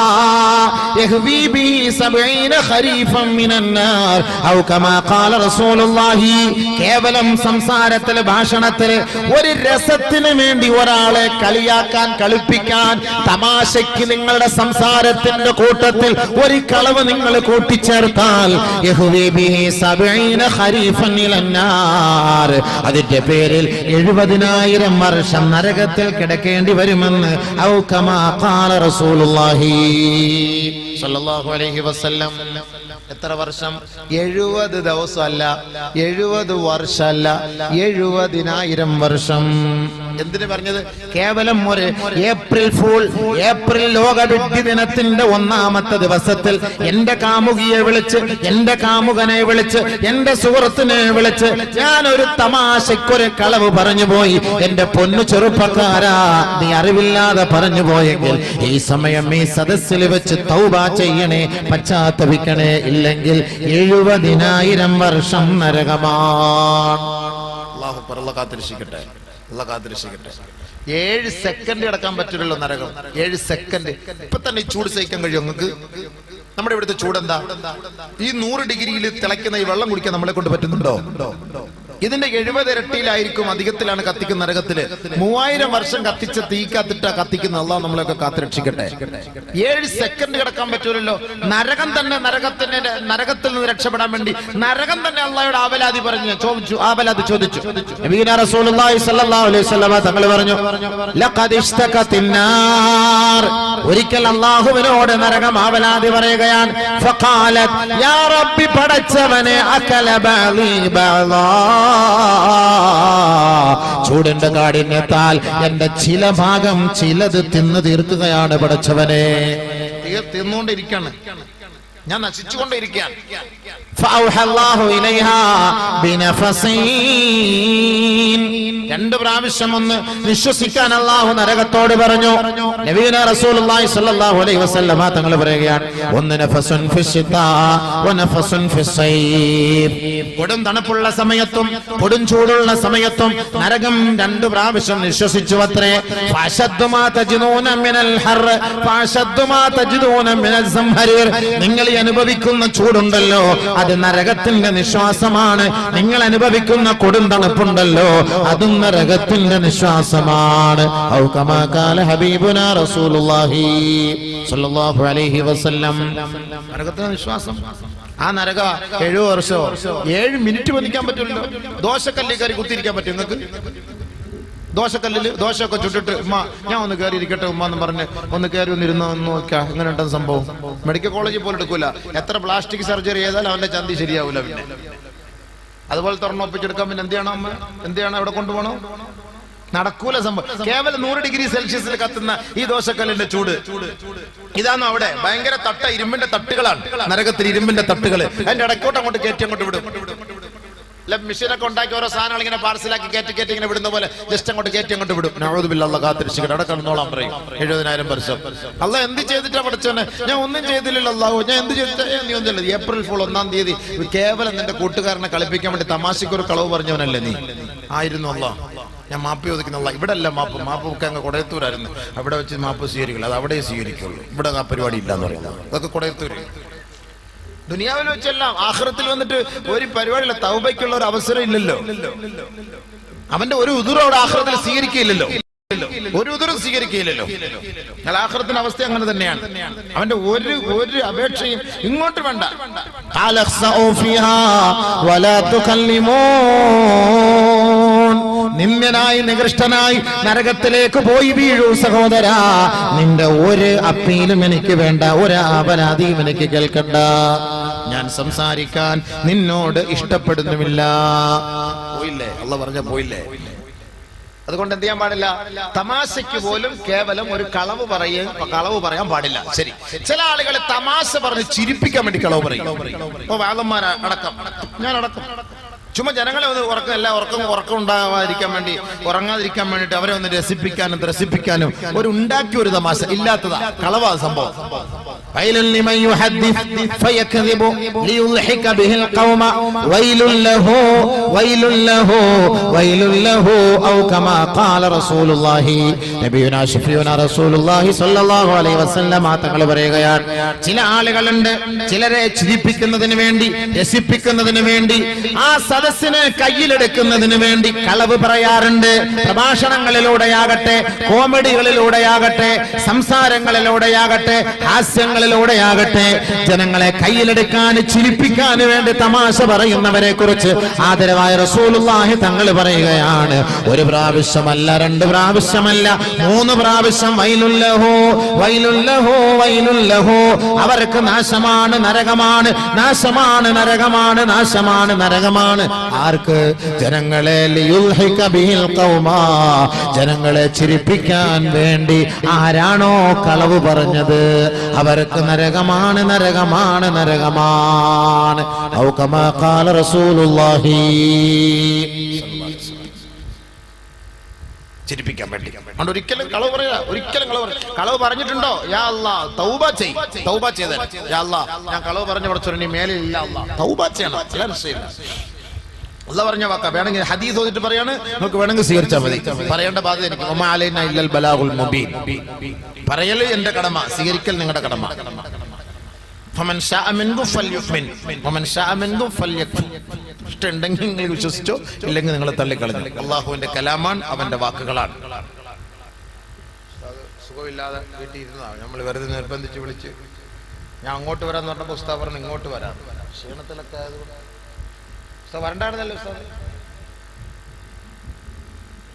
[SPEAKER 2] യഹ്വി ബിഹി 70 ഖരീഫൻ മിനൻ നാർ ഔ കമാ ഖാല റസൂലുള്ളാഹി. കേവലം സംസാരത്തിൽ, ഭാഷണത്തിൽ ഒരു രസത്തിന് വേണ്ടി ഒരാളെ കളിയാക്കാൻ, കളിപ്പിക്കാൻ, തമാശയ്ക്ക് നിങ്ങളുടെ സംസാരത്തിന്റെ കൂട്ടത്തിൽ ഒരു കളവ് നിങ്ങൾ കൂട്ടിച്ചേർത്താൽ യഹ്വി ബിഹി 70 ഖരീഫൻ അതിന്റെ പേരിൽ 70,000 വർഷം നരകത്തിൽ കിടക്കേണ്ടി വരുമെന്ന് ഔ കമാ ഖാല റസൂലുള്ളാഹി സ്വല്ലല്ലാഹു അലൈഹി വസല്ലം. എത്ര വർഷം? 70 ദിവസമല്ല, 70 വർഷമല്ല, 70,000 വർഷം. എന്തിനു പറഞ്ഞത്? കേവലം ഒരു ഏപ്രിൽ ഫൂൾ, ഏപ്രിൽ ലോക വിഡ്ഢി ദിനത്തിന്റെ 1-ാമത്തെ ദിവസത്തിൽ എന്റെ കാമുകിയെ വിളിച്ച്, എന്റെ കാമുകനെ വിളിച്ച്, എന്റെ സുഹൃത്തിനെ വിളിച്ച് ഞാനൊരു തമാശക്കൊരു കളവ് പറഞ്ഞു പോയി. എന്റെ പൊന്നു ചെറുപ്പക്കാരാ, നീ അറിവില്ലാതെ പറഞ്ഞു പോയെങ്കിൽ ഈ സമയം ഈ സദസ്സിൽ വെച്ച് തൗബ ചെയ്യണേ, പശ്ചാത്തപിക്കണേ. ഇല്ലെങ്കിൽ 70,000 വർഷം നരകമാണ്. അല്ലാഹു അല്ലാഹു കാത്തിരക്ഷിക്കട്ടെ, അല്ലാഹു കാത്തിരക്ഷിക്കട്ടെ. 7 സെക്കൻഡ് കിടക്കാൻ പറ്റില്ലല്ലോ നരകം. 7 സെക്കൻഡ്. ഇപ്പൊ തന്നെ ഈ ചൂട് സഹിക്കാൻ കഴിയും നിങ്ങൾക്ക്? നമ്മുടെ ഇവിടുത്തെ ചൂടെന്താ? ഈ 100 ഡിഗ്രിയിൽ തിളയ്ക്കുന്ന ഈ വെള്ളം കുടിക്കാൻ നമ്മളെ കൊണ്ട് പറ്റുന്നുണ്ടോ? ഇതിന്റെ 70 ഇരട്ടിയിലായിരിക്കും, അധികത്തിലാണ് കത്തിക്കുന്ന നരകത്തില്. 3000 വർഷം കത്തിച്ച തീ കത്തിട്ടാ കത്തിക്കുന്ന. അല്ലാഹു നമ്മളെയൊക്കെ കാത്തുരക്ഷിക്കട്ടെ. 7 സെക്കൻഡ് കിടക്കാൻ പറ്റൂലല്ലോ. നരകം തന്നെ, നരകത്തിൽ നിന്ന് രക്ഷപ്പെടാൻ വേണ്ടി നരകം തന്നെ അള്ളാഹുടെ ആവലാതി പറഞ്ഞു ചോദിച്ചു. നബിയുനാ റസൂലുള്ളാഹി സ്വല്ലല്ലാഹു അലൈഹി വസല്ലം തങ്ങൾ പറഞ്ഞു, ലഖദ് ഇഷ്തഖത്തിന്നാർ. ഒരിക്കൽ അല്ലാഹുവിനോട് നരകം ആവലാതി പറയുകയാണ്. ഫഖാലത് യാ റബ്ബി, പടച്ചവനെ, അകല ബഅലി ബഅലാ, ചൂടിന്റെ കാഠിന്യത്താൽ എന്റെ ചില ഭാഗം ചിലത് തിന്നു തീർക്കുകയാണ് പടച്ചവനെ. തിന്നുകൊണ്ടിരിക്കാണ്, ഞാൻ നശിച്ചുകൊണ്ടിരിക്കുകയാണ്. രണ്ട് പ്രാവശ്യം ഒന്ന് നിശ്വസിക്കാൻ അല്ലാഹു നരകത്തോട് പറഞ്ഞു. നബിയുനാ റസൂലുള്ളാഹി സ്വല്ലല്ലാഹു അലൈഹി വസല്ലം തങ്ങൾ പറയുകയാണ്, ഒന്ന് നഫസുൻ ഫിശ്ശിതാ വനഫസുൻ ഫിസ്സൈർ. കൊടും തണുപ്പുള്ള സമയത്തും കൊടും ചൂടുള്ള സമയത്തും നരകം 2 പ്രാവശ്യം നിശ്വസിച്ചു അത്രേ. ഫഅശദ്ദു മാ തജിദൂന മിനൽ ഹർ ഫഅശദ്ദു മാ തജിദൂന മിനൽ സംഹരീർ. നിങ്ങൾ അനുഭവിക്കുന്ന ചൂടുണ്ടല്ലോ, അത് നരകത്തിന്റെ നിശ്വാസമാണ്. നിങ്ങൾ അനുഭവിക്കുന്ന കൊടും തണുപ്പുണ്ടല്ലോ, അതും നരകത്തിന്റെ നിശ്വാസമാണ്. ഔ കമാ ഖാല ഹബീബുനാ റസൂലുള്ളാഹി സ്വല്ലല്ലാഹു അലൈഹി വസല്ലം. നരകത്തിന്റെ നിശ്വാസം. ആ നരക 7 വർഷമോ 7 മിനിറ്റ് വന്നിക്കാൻ പറ്റില്ലല്ലോ. ദോശക്കല്ലിൽ കയറി കുത്തിയിരിക്കാൻ പറ്റും നിങ്ങൾക്ക്? ദോശക്കല്ലില് ദോശയൊക്കെ ചുട്ടിട്ട് ഉമ്മ ഞാൻ ഒന്ന് കയറി ഇരിക്കട്ടെ ഉമ്മ എന്ന് പറഞ്ഞ് ഒന്ന് കയറി ഒന്നിരുന്ന് നോക്കാം, എങ്ങനെ ഉണ്ടെന്ന് സംഭവം? മെഡിക്കൽ കോളേജിൽ പോലും എടുക്കൂല. എത്ര പ്ലാസ്റ്റിക് സർജറി ചെയ്താലും അവന്റെ ചന്തി ശരിയാവൂല. പിന്നെ അതുപോലെ തുറന്നൊപ്പിച്ചെടുക്കാൻ പിന്നെ എന്ത് ചെയ്യണം? അമ്മ എന്ത് ചെയ്യണം? അവിടെ കൊണ്ടുപോകണം? നടക്കൂല സംഭവം. കേവലം 100 ഡിഗ്രി സെൽഷ്യസിൽ കത്തുന്ന ഈ ദോശക്കല്ലിന്റെ ചൂട് ഇതാണോ അവിടെ? ഭയങ്കര ഇരുമ്പിന്റെ തട്ടുകളാണ് നരകത്തിൽ, ഇരുമ്പിന്റെ തട്ടുകൾ. അതിന്റെ ഇടയ്ക്കോട്ട് അങ്ങോട്ട് കയറ്റി അങ്ങോട്ട് വിടും. മെഷീനൊക്കെ ഉണ്ടാക്കി ഓരോ സാധനങ്ങൾ ഇങ്ങനെ പാർസലാക്കി കയറ്റി ഇങ്ങനെ വിടുന്ന പോലെ ജസ്റ്റ് അങ്ങോട്ട് കയറ്റി അങ്ങോട്ട് വിടും. നഊദു ബില്ലാഹ്, അല്ലാഹു കാത്തിരക്ഷിക്കട്ടെ. അവിടെ കടന്നോളാൻ പറയും. 70,000 വർഷം. അല്ലാഹ് എന്ത് ചെയ്തിട്ടാ പഠിച്ചോനെ? ഞാൻ ഒന്നും ചെയ്തില്ലല്ലോ അല്ലാഹു. ഞാൻ എന്ത് ചെയ്തിട്ടാ? നീ ഒന്നും ചെയ്തില്ല. ഏപ്രിൽ ഫുൾ 1-ാം തീയതി കേവലം നിന്റെ കൂട്ടുകാരനെ കളിപ്പിക്കാൻ വേണ്ടി തമാശയ്ക്ക് ഒരു കളവ് പറഞ്ഞവനല്ലേ നീ? ആയിരുന്നു അല്ലാഹ്. ഞാൻ മാപ്പ് ചോദിക്കുന്ന അല്ലാഹ്. ഇവിടെ അല്ല മാപ്പ് ഒക്കെ അങ്ങ് കൊടയത്തൂരായിരുന്നു. അവിടെ വെച്ച് മാപ്പ് സ്വീകരിക്കില്ല, അത് അവിടെ സ്വീകരിക്കുള്ളൂ. ഇവിടെ ആ പരിപാടി ഇല്ലാന്ന് പറയുന്നത്. അതൊക്കെ കൊടയത്തൂര്. ദുനിയാവിൽ വെച്ചെല്ലാം. ആഖിറത്തിൽ വന്നിട്ട് ഒരു പരിപാടിയില്ല. തൗബയ്ക്കുള്ള ഒരു അവസരം ഇല്ലല്ലോ. അവന്റെ ഒരു ഉദുറും അവിടെ ആഖിറത്തിൽ സ്വീകരിക്കില്ലല്ലോ. ഒരു ഉദുറും സ്വീകരിക്കില്ലല്ലോ. ആഖിറത്തിന്റെ അവസ്ഥ അങ്ങനെ തന്നെയാണ്. അവന്റെ ഒരു അപേക്ഷയും ഇങ്ങോട്ട് വേണ്ട. നിന്ദ്യനായി നികൃഷ്ടനായി നരകത്തിലേക്ക് പോയി വീഴൂ സഹോദരാ. നിന്റെ ഒരു അപ്പീലും എനിക്ക് വേണ്ട, ഒരു അപരാധിയും എനിക്ക് കേൾക്കണ്ട. ഞാൻ സംസാരിക്കാൻ നിന്നോട് ഇഷ്ടപ്പെടുന്നുമില്ല. പോയില്ലേ? അല്ലാഹു പറഞ്ഞ പോയില്ലേ? അതുകൊണ്ട് എന്ത് ചെയ്യാൻ പാടില്ല? തമാശയ്ക്ക് പോലും കേവലം ഒരു കളവ് പറയാൻ പാടില്ല. ശരി, ചില ആളുകൾ തമാശ പറഞ്ഞ് ചിരിപ്പിക്കാൻ വേണ്ടി കളവ് പറയും. ഇപ്പൊ വാദന്മാർ അടക്കം, ഞാൻ അടക്കം, ചുമ്മാ ജനങ്ങളെ ഒന്ന് ഉറക്കം ഉണ്ടാവാതിരിക്കാൻ വേണ്ടി, ഉറങ്ങാതിരിക്കാൻ വേണ്ടിട്ട് അവരെ ഒന്ന് രസിപ്പിക്കാനും ത്രസിപ്പിക്കാനും ഒരു ഉണ്ടാക്കിയ ഒരു തമാശ ഇല്ലാത്തതാ, കളവാ സംഭവം. ويل لمن يحدث فيكذب ليضحك به القوم ويل له ويل له ويل له أو كما قال رسول الله നബിയുനാ ശഫീഉനാ റസൂലുള്ളാഹി സ്വല്ലല്ലാഹു അലൈഹി വസല്ലം തങ്ങൾ പറയുകയാണ്, ചില ആളുകളുണ്ട് ചിലരെ ചിരിപ്പിക്കുന്നതിന് വേണ്ടി, രസിപ്പിക്കുന്നതിന് വേണ്ടി, ആ സദസ്സിനെ കയ്യിലെടുക്കുന്നതിന് വേണ്ടി കളവ് പറയാറുണ്ട്. പ്രഭാഷണങ്ങളിലൂടെയാകട്ടെ, കോമഡികളിലൂടെയാകട്ടെ, സംസാരങ്ങളിലൂടെയാകട്ടെ, ഹാസ്യങ്ങളിലൂടെയാകട്ടെ, ജനങ്ങളെ കയ്യിലെടുക്കാൻ, ചിരിപ്പിക്കാൻ വേണ്ടി തമാശ പറയുന്നവരെ കുറിച്ച് ആദരവായ റസൂലുള്ളാഹി തങ്ങൾ പറയുകയാണ്, 1 പ്രാവശ്യമല്ല, 2 പ്രാവശ്യമല്ല, 3 പ്രാവശ്യം വൈലുല്ലഹു വൈലുല്ലഹു വൈലുല്ലഹു, അവർക്ക് നാശമാണ്, നരകമാണ്, നാശമാണ്, നരകമാണ്, നാശമാണ്, നരകമാണ്. ആർക്ക്? ജനങ്ങളെ ലിയുൽഹിക ബിഹിൽ ഖൗമാ, ജനങ്ങളെ ചിരിപ്പിക്കാൻ വേണ്ടി ആരാണോ കളവ് പറഞ്ഞത് അവർക്ക് നരകമാണ്, നരകമാണ്, നരകമാണ്. ഔ കമാ ഖാല റസൂലുള്ളാഹി. ചിരിപ്പിക്കാൻ വേണ്ടി അതുകൊണ്ട് ഒരിക്കലും കളവ് പറയാ, ഒരിക്കലും കളവ് പറഞ്ഞിട്ടുണ്ടോ? യാ അല്ലാഹ് തൗബ ചെയ്, തൗബ ചെയ്ത യാ അല്ലാഹ് ഞാൻ കളവ് പറഞ്ഞു പഠിച്ചോനി മേലിൽ ഇല്ല അല്ലാഹ് തൗബ ചെയ്യണം. അല്ലാഹ് പറഞ്ഞ വാക്ക വേണമെങ്കിൽ ഹദീസ് ഓതിട്ട് പറയാണ്, നമുക്ക് വേണമെങ്കിൽ സ്വീകരിച്ചാൽ മതി. പറയേണ്ട ബാധ്യത എനിക്ക്. വമാ അലൈനാ ഇല്ലൽ ബലാഗുൽ മുബീൻ. പറയൽ എന്റെ കടമ, സ്വീകരിക്കൽ നിങ്ങളുടെ കടമ. ഫമൻ ശാഅ മിൻകും ഫൽയുമിൻ വമൻ ശാഅ മിൻകും ഫൽയക്ഫുർ. ഇഷ്ടമുണ്ടെങ്കിൽ നിങ്ങൾ വിശ്വസിച്ചോ, ഇല്ലെങ്കിൽ നിങ്ങൾ തള്ളിക്കളഞ്ഞു. അള്ളാഹുവിന്റെ കലാമാണ്, അവന്റെ വാക്കുകളാണ്. സുഖമില്ലാതെ വീട്ടിൽ ഇരുന്നതാണ്, നമ്മൾ വെറുതെ നിർബന്ധിച്ച് വിളിച്ച് ഞാൻ അങ്ങോട്ട് വരാന്ന് പറഞ്ഞപ്പോൾ ഉസ്താദ് പറഞ്ഞു ഇങ്ങോട്ട് വരാം. ക്ഷീണത്തിലൊക്കെ ആയതുകൊണ്ട് ഉസ്താദ് വരണ്ടായിരുന്നല്ലോ. ഉസ്താദ്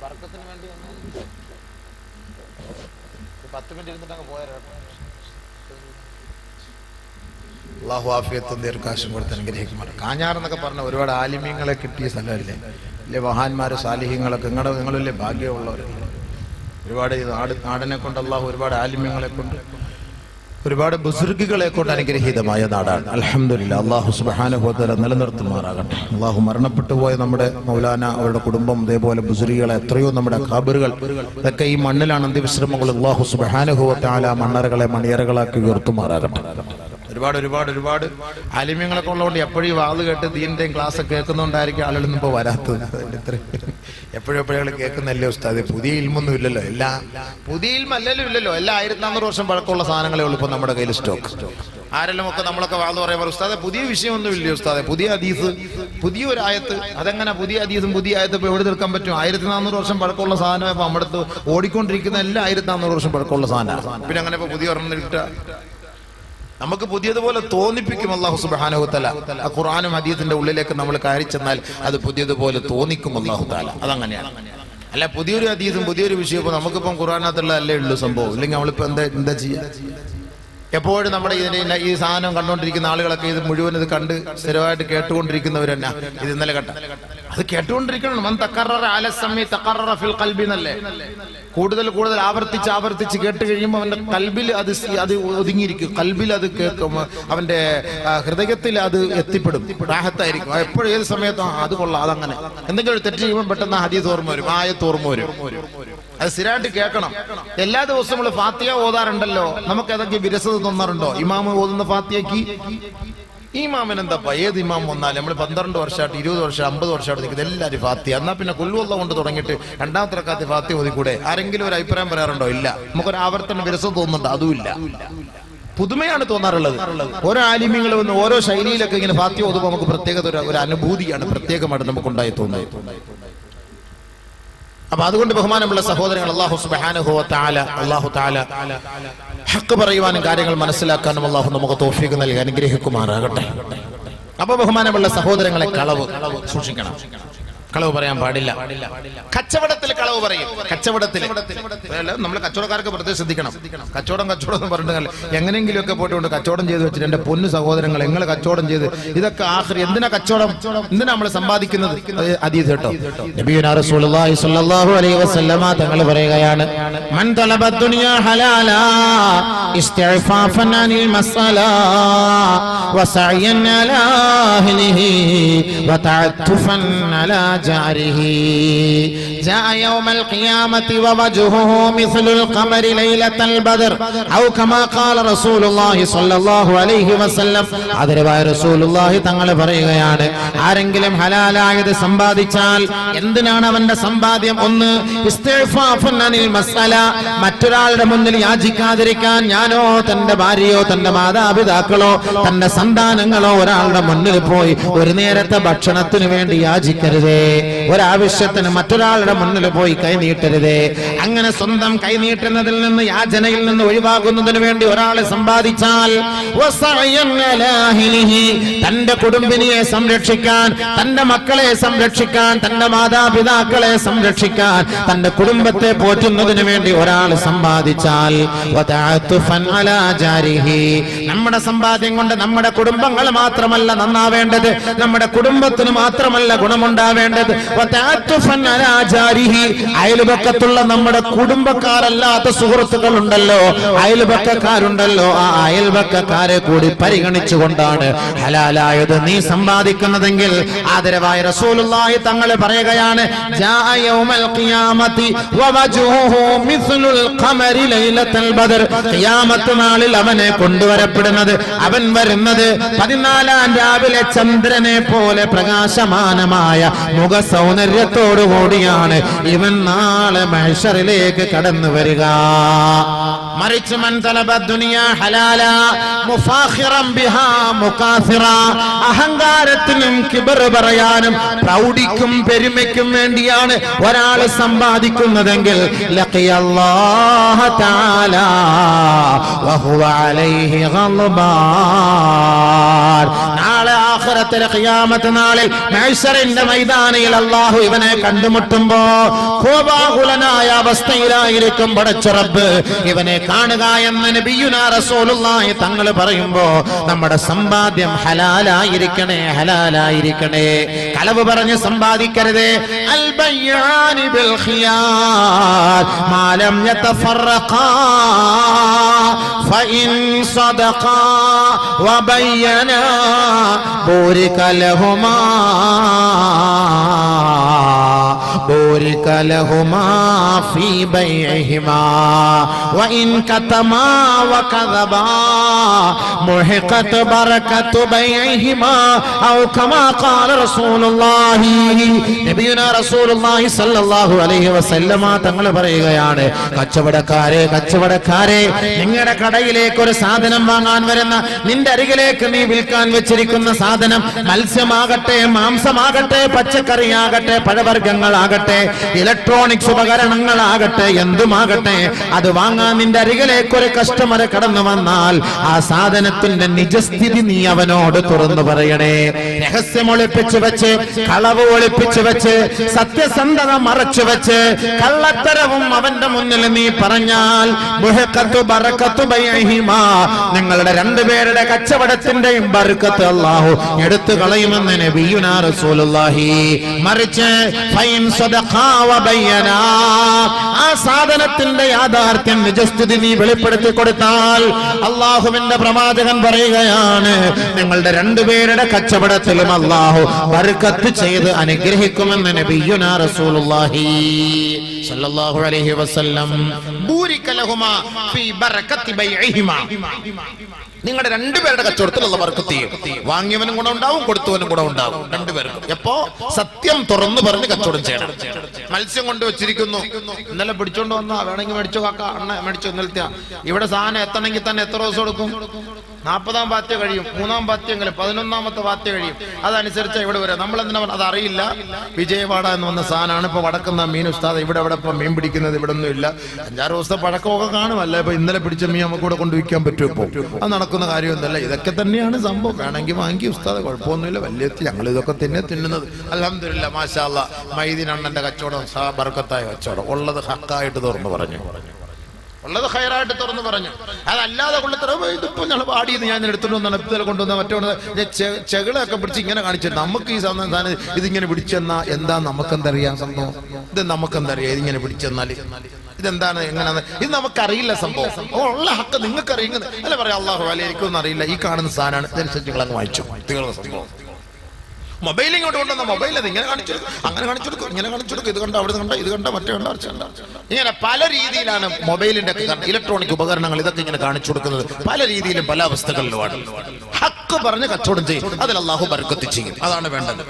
[SPEAKER 2] ബർക്കത്തിന് വേണ്ടി 10 മിനിറ്റ് ഇരുന്നിട്ട് അങ്ങ് പോയാലോ. അള്ളാഹു ആഫിയത്തും ദീർഘായുസ്സും കൊടുത്ത് അനുഗ്രഹിക്കുമാർ. കാഞ്ഞാർ എന്നൊക്കെ പറഞ്ഞ ഒരുപാട് ആലിമ്യങ്ങളെ കിട്ടിയ സ്ഥലമല്ലേ, വലിയ മഹാന്മാര് സാലിഹ്യങ്ങളൊക്കെ നിങ്ങളല്ലേ ഭാഗ്യമുള്ളവരല്ലേ. ഒരുപാട് നാടിനെ കൊണ്ട് അള്ളാഹു ഒരുപാട് ആലിമ്യങ്ങളെ കൊണ്ട് ഒരുപാട് ബുസുർഗുകളെ കൊണ്ട് അനുഗ്രഹീതമായ നാടാണ്. അൽഹംദുലില്ലാ. അള്ളാഹു സുബ്ഹാനഹു വ തആല നിലനിർത്തുമാറാകട്ടെ. അള്ളാഹു മരണപ്പെട്ടു പോയ നമ്മുടെ മൗലാന, അവരുടെ കുടുംബം, അതേപോലെ ബുസുർഗുകളെ എത്രയോ നമ്മുടെ ഖബറുകൾ ഇതൊക്കെ ഈ മണ്ണിലാണ് അന്ത്യവിശ്രമങ്ങൾ. അള്ളാഹു സുബ്ഹാനഹു വ തആല മണ്ണറകളെ മണിയറകളാക്കി ഉയർത്തുമാറാകട്ടെ. ഒരുപാട് ആലിമ്യങ്ങളൊക്കെ ഉള്ളതുകൊണ്ട് എപ്പോഴും വാത് കേട്ട് ദീനിന്റെയും ക്ലാസ് കേൾക്കുന്നുണ്ടായിരിക്കും ആളുകളൊന്നും ഇപ്പോൾ വരാത്തത്. എപ്പോഴും കേൾക്കുന്നല്ലേ ഉസ്താദ്. പുതിയ ഇൽമൊന്നും ഇല്ലല്ലോ, പുതിയ ഇൽമല്ലല്ലോ ഇല്ലല്ലോ. എല്ലാം 1400 വർഷം പഴക്കമുള്ള സാധനങ്ങളേ ഉള്ളൂ ഇപ്പൊ നമ്മുടെ കയ്യിൽ സ്റ്റോക്ക്. ആരെല്ലാം ഒക്കെ നമ്മളൊക്കെ വാത് പറയുമ്പോൾ ഉസ്താദെ പുതിയ വിഷയമൊന്നും ഇല്ലേ ഉസ്താദെ, പുതിയ ഹദീസ്, പുതിയൊരു ആയത്ത്, അതെങ്ങനെ പുതിയ ഹദീസും പുതിയ ആയത്ത് ഇപ്പൊ എവിടെ തീർക്കാൻ പറ്റും? 1400 വർഷം പഴക്കമുള്ള സാധനം ഇപ്പൊ നമ്മുടെ അടുത്ത് ഓടിക്കൊണ്ടിരിക്കുന്ന എല്ലാം 1400 വർഷം പഴക്കമുള്ള സാധനമാണ്. പിന്നെ അങ്ങനെ ഇപ്പൊ പുതിയ ഒരെണ്ണം കിട്ടുക നമുക്ക് പുതിയതുപോലെ തോന്നിപ്പിക്കും അല്ലാഹു സുബ്ഹാനഹു വ തആല. ആ ഖുർആനും ഹദീസിന്റെ ഉള്ളിലേക്ക് നമ്മൾ കയറി ചെന്നാൽ അത് പുതിയതുപോലെ തോന്നിക്കും അല്ലാഹു തആല. അതങ്ങനെയാണ്. അല്ല പുതിയൊരു ഹദീസും പുതിയൊരു വിഷയവും നമുക്കിപ്പം ഖുർആനകത്തുള്ള അല്ലേ ഉള്ളൂ സംഭവം. ഇല്ലെങ്കിൽ നമ്മളിപ്പോ എന്താ ചെയ്യുക? എപ്പോഴും നമ്മുടെ ഇതിന്റെ ഈ സാധനം കണ്ടുകൊണ്ടിരിക്കുന്ന ആളുകളൊക്കെ ഇത് മുഴുവൻ ഇത് കണ്ട് സ്ഥിരമായിട്ട് കേട്ടുകൊണ്ടിരിക്കുന്നവർ തന്നെ ഇത് ഇന്നലെ കണ്ട അത് കേട്ടുകൊണ്ടിരിക്കണം. മൻ തഖററ അല സമി തഖററ ഫിൽ ഖൽബി എന്നല്ലേ. കൂടുതൽ ആവർത്തിച്ച് കേട്ട് കഴിയുമ്പോൾ അവന്റെ കൽബിൽ അത് ഒതുങ്ങിയിരിക്കും. കൽബിൽ അത് കേൾക്കും, അവന്റെ ഹൃദയത്തിൽ അത് എത്തിപ്പെടും, റാഹത്തായിരിക്കും. എപ്പോഴും ഏത് സമയത്തും അത് കൊള്ളാം, അതങ്ങനെ. എന്തെങ്കിലും ഒരു തെറ്റ് ചെയ്യുമ്പോൾ പെട്ടെന്ന് ഹദീസ് ഓർമ്മ വരും, ആയത്ത് ഓർമ്മ വരും. അത് സ്ഥിരമായിട്ട് കേൾക്കണം. എല്ലാ ദിവസവും നമ്മൾ ഫാത്തിഹ ഓതാറുണ്ടല്ലോ, നമുക്ക് ഏതൊക്കെ വിരസത തോന്നാറുണ്ടോ? ഇമാമ് ഓതുന്ന ഫാത്തിഹയ്ക്ക് ഇമാമിന് എന്താ? ഏത് ഇമാം വന്നാലും നമ്മൾ 12 വർഷമായിട്ട് 20 വർഷം 50 വർഷമായിട്ട് നിൽക്കുന്നത് എല്ലാവരും ഫാത്തിഹ. എന്നാ പിന്നെ കുൽഹുവല്ലാഹ് കൊണ്ട് തുടങ്ങിയിട്ട് 2ാമത്തെ റക്അത്ത് ഫാത്തിഹ ഓതിക്കൂടെ? ആരെങ്കിലും ഒരു അഭിപ്രായം പറയാറുണ്ടോ? ഇല്ല. നമുക്കൊരു ആവർത്തന വിരസം തോന്നുന്നുണ്ട്, അതുമില്ല. പുതുമയാണ് തോന്നാറുള്ളത്. ഓരോ ആലിമ്യങ്ങൾ വന്ന് ഓരോ ശൈലിയിലൊക്കെ ഇങ്ങനെ ഫാത്തിഹ ഓതുമ്പോൾ നമുക്ക് പ്രത്യേകത ഒരു അനുഭൂതിയാണ് പ്രത്യേകമായിട്ട് നമുക്ക് ഉണ്ടായി തോന്നുന്നത്. അപ്പൊ അതുകൊണ്ട് ബഹുമാനമുള്ള സഹോദരങ്ങൾ, അല്ലാഹു സുബ്ഹാനഹു വ തആല ഹഖ് പറയുവാനും കാര്യങ്ങൾ മനസ്സിലാക്കാനും അല്ലാഹു നമുക്ക് തൗഫീഖ് നൽകി അനുഗ്രഹിക്കുമാറാകട്ടെ. അപ്പൊ ബഹുമാനമുള്ള സഹോദരങ്ങളെ, കളവ് സൂക്ഷിക്കണം. കളവ് പറയാൻ പാടില്ല. കച്ചവടത്തിൽ കളവ് പറയും. കച്ചവടത്തിൽ നമ്മൾ കച്ചവടക്കാർക്ക് പ്രത്യേകം ശ്രദ്ധിക്കണം. കച്ചവടം എന്ന് പറഞ്ഞാൽ എങ്ങനെയെങ്കിലും ഒക്കെ പോയിട്ട് കച്ചവടം ചെയ്ത് വെച്ചിട്ട് എന്റെ പൊന്നു സഹോദരങ്ങൾ, നിങ്ങൾ കച്ചവടം ചെയ്ത് ഇതൊക്കെ ആഖിർ എന്തിനാ കച്ചവടം, എന്തിനാ നമ്മൾ സമ്പാദിക്കുന്നത്? ഹദീസ് കേട്ടോ, നബിയുനാ റസൂലുള്ളാഹി സ്വല്ലല്ലാഹു അലൈഹി വസല്ലമ തങ്ങൾ പറയുകയാണ്, മൻ തലബ ദുനിയ ഹലാലാ ഇസ്തിഅഫാഫൻ അനിൽ മസ്അലാ വസഅയൻ അലാ അഹ്ലിഹി വതഅത്തുഫൻ അലാ جاره جاء يوم القيامة ووجهه مثل القمر ليلة البدر أو كما قال رسول الله صلى الله عليه وسلم. അതിരവായ റസൂലുള്ളാഹി തങ്ങൾ പറയുകയാണ്, ആരെങ്കിലും ഹലാലായത് സമ്പാദിച്ചാൽ എന്തിനാണ് അവന്റെ സമ്പാദ്യം? ഒന്ന്, ഇസ്തിഗ്ഫാഫൻ അനിൽ മസ്അല, മറ്റൊരാളുടെ മുന്നിൽ യാചിക്കാതിരിക്കാൻ. ഞാനോ തന്റെ ഭാര്യയോ തന്റെ മാതാപിതാക്കളോ തന്റെ സന്താനങ്ങളോ ഒരാളുടെ മുന്നിൽ പോയി ഒരു നേരത്തെ ഭക്ഷണത്തിന് വേണ്ടി യാചിക്കരുതേ.
[SPEAKER 1] ഒരാവശ്യത്തിന് മറ്റൊരാളുടെ മുന്നിൽ പോയി കൈനീട്ടരുതേ. അങ്ങനെ സ്വന്തം കൈനീട്ടുന്നതിൽ നിന്ന്, യാചനയിൽ നിന്ന് ഒഴിവാകുന്നതിന് വേണ്ടി ഒരാൾ സമ്പാദിച്ചാൽ തന്റെ കുടുംബിനിയെ സംരക്ഷിക്കാൻ, തന്റെ മക്കളെ സംരക്ഷിക്കാൻ, തന്റെ മാതാപിതാക്കളെ സംരക്ഷിക്കാൻ, തന്റെ കുടുംബത്തെ പോറ്റുന്നതിന് വേണ്ടി ഒരാൾ സമ്പാദിച്ചാൽ നമ്മുടെ സമ്പാദ്യം കൊണ്ട് നമ്മുടെ കുടുംബങ്ങൾ മാത്രമല്ല നന്നാവേണ്ടത്, നമ്മുടെ കുടുംബത്തിന് മാത്രമല്ല ഗുണമുണ്ടാവേണ്ടത്. അയൽപക്കത്തുള്ള നമ്മുടെ കുടുംബക്കാരല്ലാത്ത സുഹൃത്തുക്കൾ ഉണ്ടല്ലോ, അയൽപക്കക്കാരുണ്ടല്ലോ, ആ അയൽപക്കക്കാരെ കൂടി പരിഗണിച്ചുകൊണ്ടാണ് ഹലാലായത് നീ സമ്പാദിക്കുന്നതെങ്കിൽ ആദരവായ റസൂലുള്ളാഹി തങ്ങൾ പറയുകയാണ്, ജാഅ യൗമൽ ഖിയാമത്തി വവജ്ഹുഹു മിസ്ലുൽ ഖമരി ലൈലത്തുൽ ബദർ. ഖിയാമത്ത് നാളിൽ അവനെ കൊണ്ടുവരപ്പെടുന്നത്, അവൻ വരുന്നത് 14-ാം രാവിലെ ചന്ദ്രനെ പോലെ പ്രകാശമാനമായ മുഖ സൗന്ദര്യത്തോടു കൂടിയാണ് ഇവൻ നാളെ മഹ്ശറിലേക്ക് കടന്നു വരിക. മറിച്ച് മൻ തലബ ദുനിയ ഹലാല മുഫാഖിറൻ ബിഹാ മുകാസിറ, അഹങ്കാരത്തിനും കിബർ പറയാനും പ്രൗഢിക്കും പെരുമയ്ക്കും വേണ്ടിയാണ് ഒരാൾ സമ്പാദിക്കുന്നതെങ്കിൽ ലഖിയല്ലാഹ തആല വഹുവ അലൈഹി ഗളബാൻ. നാളെ ആഖിറത്തിലെ ഖിയാമത്ത് നാളിൽ മഹ്ശറിന്റെ മൈതാനിയിൽ അല്ലാഹു ഇവനെ കണ്ടുമുട്ടുമ്പോ കോപാകുലനായ അവസ്ഥയിലായിരിക്കും പടച്ച റബ്ബ് ഇവനെ കാണുക എന്ന് നബിയുനാ റസൂലുള്ളാഹി തങ്ങൾ പറയുമ്പോ നമ്മുടെ സമ്പാദ്യം ഹലാലായിരിക്കണേ, ഹലാലായിരിക്കണേ. കളവ് പറഞ്ഞ് സമ്പാദിക്കരുതേ. അൽ ബയ്യാനി ബിൽ ഖിയാർ മാ ലം യതഫറഖാ ഫഇൻ സദഖാ വബയ്യനാ ബൂരിക ലഹുമാ بورك لهما في بيعهما وإن كتما وكذبا محقت بركة بيعهما أو كما قال رسول الله. നബിയുനാ റസൂലുള്ളാഹി സ്വല്ലല്ലാഹു അലൈഹി വസല്ലമ തങ്ങൾ പറയുകയാണ്, കച്ചവടക്കാരെ നിങ്ങളുടെ കടയിലേക്ക് ഒരു സാധനം വാങ്ങാൻ വരുന്ന, നിന്റെ അരികിലേക്ക് നീ വിൽക്കാൻ വെച്ചിരിക്കുന്ന സാധനം മത്സ്യമാകട്ടെ, മാംസമാകട്ടെ, പച്ചക്കറിയാകട്ടെ, പഴവർഗ്ഗങ്ങളാകട്ടെ, ഇലക്ട്രോണിക്സ് ഉപകരണങ്ങളാകട്ടെ, എന്തുമാകട്ടെ, അത് വാങ്ങാൻ നിന്റെ അരികിലേക്ക് ഒരു കസ്റ്റമർ കടന്നു വന്നാൽ ആ സാധനത്തിന്റെ നിജസ്ഥിതി നീ അവനോട് തുറന്നു പറയണേ. രഹസ്യം ഒളിപ്പിച്ചു വെച്ച്, കളവ് ഒളിപ്പിച്ചു വെച്ച്, സത്യസന്ധത മറച്ചു വെച്ച്, കള്ളത്തരവും അവന്റെ മുന്നിൽ നീ പറഞ്ഞാൽ നിങ്ങളുടെ രണ്ടുപേരുടെ കച്ചവടത്തിന്റെയും ബർക്കത്ത് അല്ലാഹു എടുത്തു കളയുമെന്ന് നബിയുനാ റസൂലുള്ളാഹി. മറിച്ച് ഫൈൻ സദഖാ വബയ്യനാ, ആ സാധനത്തിന്റെ യാഥാർത്ഥ്യം നിജസ്ഥിതി നീ വെളിപ്പെടുത്തി കൊടുത്താൽ അല്ലാഹുവിന്റെ പ്രവാചകൻ പറയുകയാണ്, നിങ്ങളുടെ രണ്ടുപേരുടെ കച്ചവടത്തിലും അല്ലാഹു ബർക്കത്ത് ചെയ്ത് അനുഗ്രഹിക്കുമെന്ന് നബിയുനാ റസൂലുള്ളാഹി സല്ലല്ലാഹു അലൈഹി വസല്ലം. ബൂരിക ലഹുമാ ഫീ ബറകത്തി ബൈഇഹിമാ, നിങ്ങളുടെ രണ്ടുപേരുടെ കച്ചവടത്തിൽ അല്ലാഹു ബർക്കത്ത് ചെയ്യും. വാങ്ങിയവനും ഗുണമുണ്ടാവും, കൊടുത്തവനും ഗുണമുണ്ടാവും, രണ്ടുപേർക്കും. എപ്പോ സത്യം തുറന്നു പറഞ്ഞ് കച്ചവടം ചെയ്യണം. മത്സ്യം കൊണ്ട് വെച്ചിരിക്കുന്നു, ഇന്നലെ പിടിച്ചോണ്ട് വന്നാ വേണമെങ്കിൽ മേടിച്ചോ കാക്ക, അണ്ണ മേടിച്ചോ, ഇന്നലത്തെ ഇവിടെ സാധനം എത്തണമെങ്കിൽ തന്നെ എത്ര ദിവസം എടുക്കും? 40-ാം പാത്യ കഴിയും, 3-ാം പാത്യങ്ങൾ 11-ാമത്തെ പാത്യ കഴിയും. അതനുസരിച്ച് ഇവിടെ വരാം. നമ്മളെന്തിനാ അത് അറിയില്ല. വിജയവാഡ എന്ന് വന്ന സാധനമാണ് ഇപ്പൊ വടക്കുന്ന മീൻ ഉസ്താദ്. ഇവിടെ ഇപ്പൊ മീൻ പിടിക്കുന്നത് ഇവിടെ ഒന്നും ഇല്ല. 5-6 ദിവസത്തെ പഴക്കമൊക്കെ കാണുമല്ല. ഇപ്പൊ ഇന്നലെ പിടിച്ച മീൻ നമുക്ക് ഇവിടെ കൊണ്ടുവയ്ക്കാൻ പറ്റും. ഇപ്പൊ അത് നടക്കുന്ന കാര്യമൊന്നുമല്ല. ഇതൊക്കെ തന്നെയാണ് സംഭവം. വേണമെങ്കിൽ വാങ്ങി ഉസ്താദ്, കുഴപ്പമൊന്നുമില്ല. വലിയ ഞങ്ങൾ ഇതൊക്കെ തന്നെ തിന്നുന്നത്. അൽഹംദുലില്ലാ മാഷാ അല്ലാഹ്. മൈദീൻ അണ്ണന്റെ കച്ചവടം ബർക്കത്തായ കച്ചവടം, ഉള്ളത് ഹക്കായിട്ട് തുറന്നു പറഞ്ഞു, ഉള്ളത് ഹൈറായിട്ട് തുറന്നു പറഞ്ഞു. അതല്ലാതെ ഇതിപ്പോ ഞങ്ങൾ പാടിയത് ഞാൻ എടുത്തിട്ട് വന്നാണ് ഇപ്പത്തെ കൊണ്ടുവന്ന മറ്റോ ചെകളൊക്കെ പിടിച്ച് ഇങ്ങനെ കാണിച്ചിട്ട് നമുക്ക് ഈ സാധനം ഇതിങ്ങനെ പിടിച്ചെന്നാ എന്താ നമുക്കെന്തറിയാം സംഭവം? ഇത് നമുക്കെന്തറിയാം ഇതിങ്ങനെ പിടിച്ചെന്നാല് ഇതെന്താണ് എങ്ങനെയാണ് ഇത് നമുക്കറിയില്ല സംഭവം. ഉള്ള ഹക്ക് നിങ്ങൾക്ക് അറിയുന്നത് അല്ല പറയാം. അല്ലാഹു അലൈഹി എനിക്കൊന്നും അറിയില്ല, ഈ കാണുന്ന സാധനമാണ്, ഇതനുസരിച്ച് നിങ്ങൾ അങ്ങ് വായിച്ചു തീർന്ന സംഭവം. മൊബൈൽ ഇങ്ങോട്ട് കൊണ്ടുവന്ന മൊബൈൽ അത് ഇങ്ങനെ കാണിച്ചു കൊടുക്കും, അങ്ങനെ കാണിച്ചു കൊടുക്കും, ഇങ്ങനെ കാണിച്ചു കൊടുക്കും, ഇത് കണ്ട അവിടെ കണ്ട, ഇത് കണ്ട മറ്റേ കണ്ട, ഇങ്ങനെ പല രീതിയിലാണ് മൊബൈലിന്റെ ഇലക്ട്രോണിക് ഉപകരണങ്ങൾ ഇതൊക്കെ ഇങ്ങനെ കാണിച്ചു കൊടുക്കുന്നത്. പല രീതിയിലും പല അവസ്ഥകളിലുമാണ്. ഹക്ക് പറഞ്ഞ് കച്ചവടം ചെയ്യും, അതിൽ അല്ലാഹു ബർക്കത്ത് ചെയ്യും. അതാണ് വേണ്ടത്.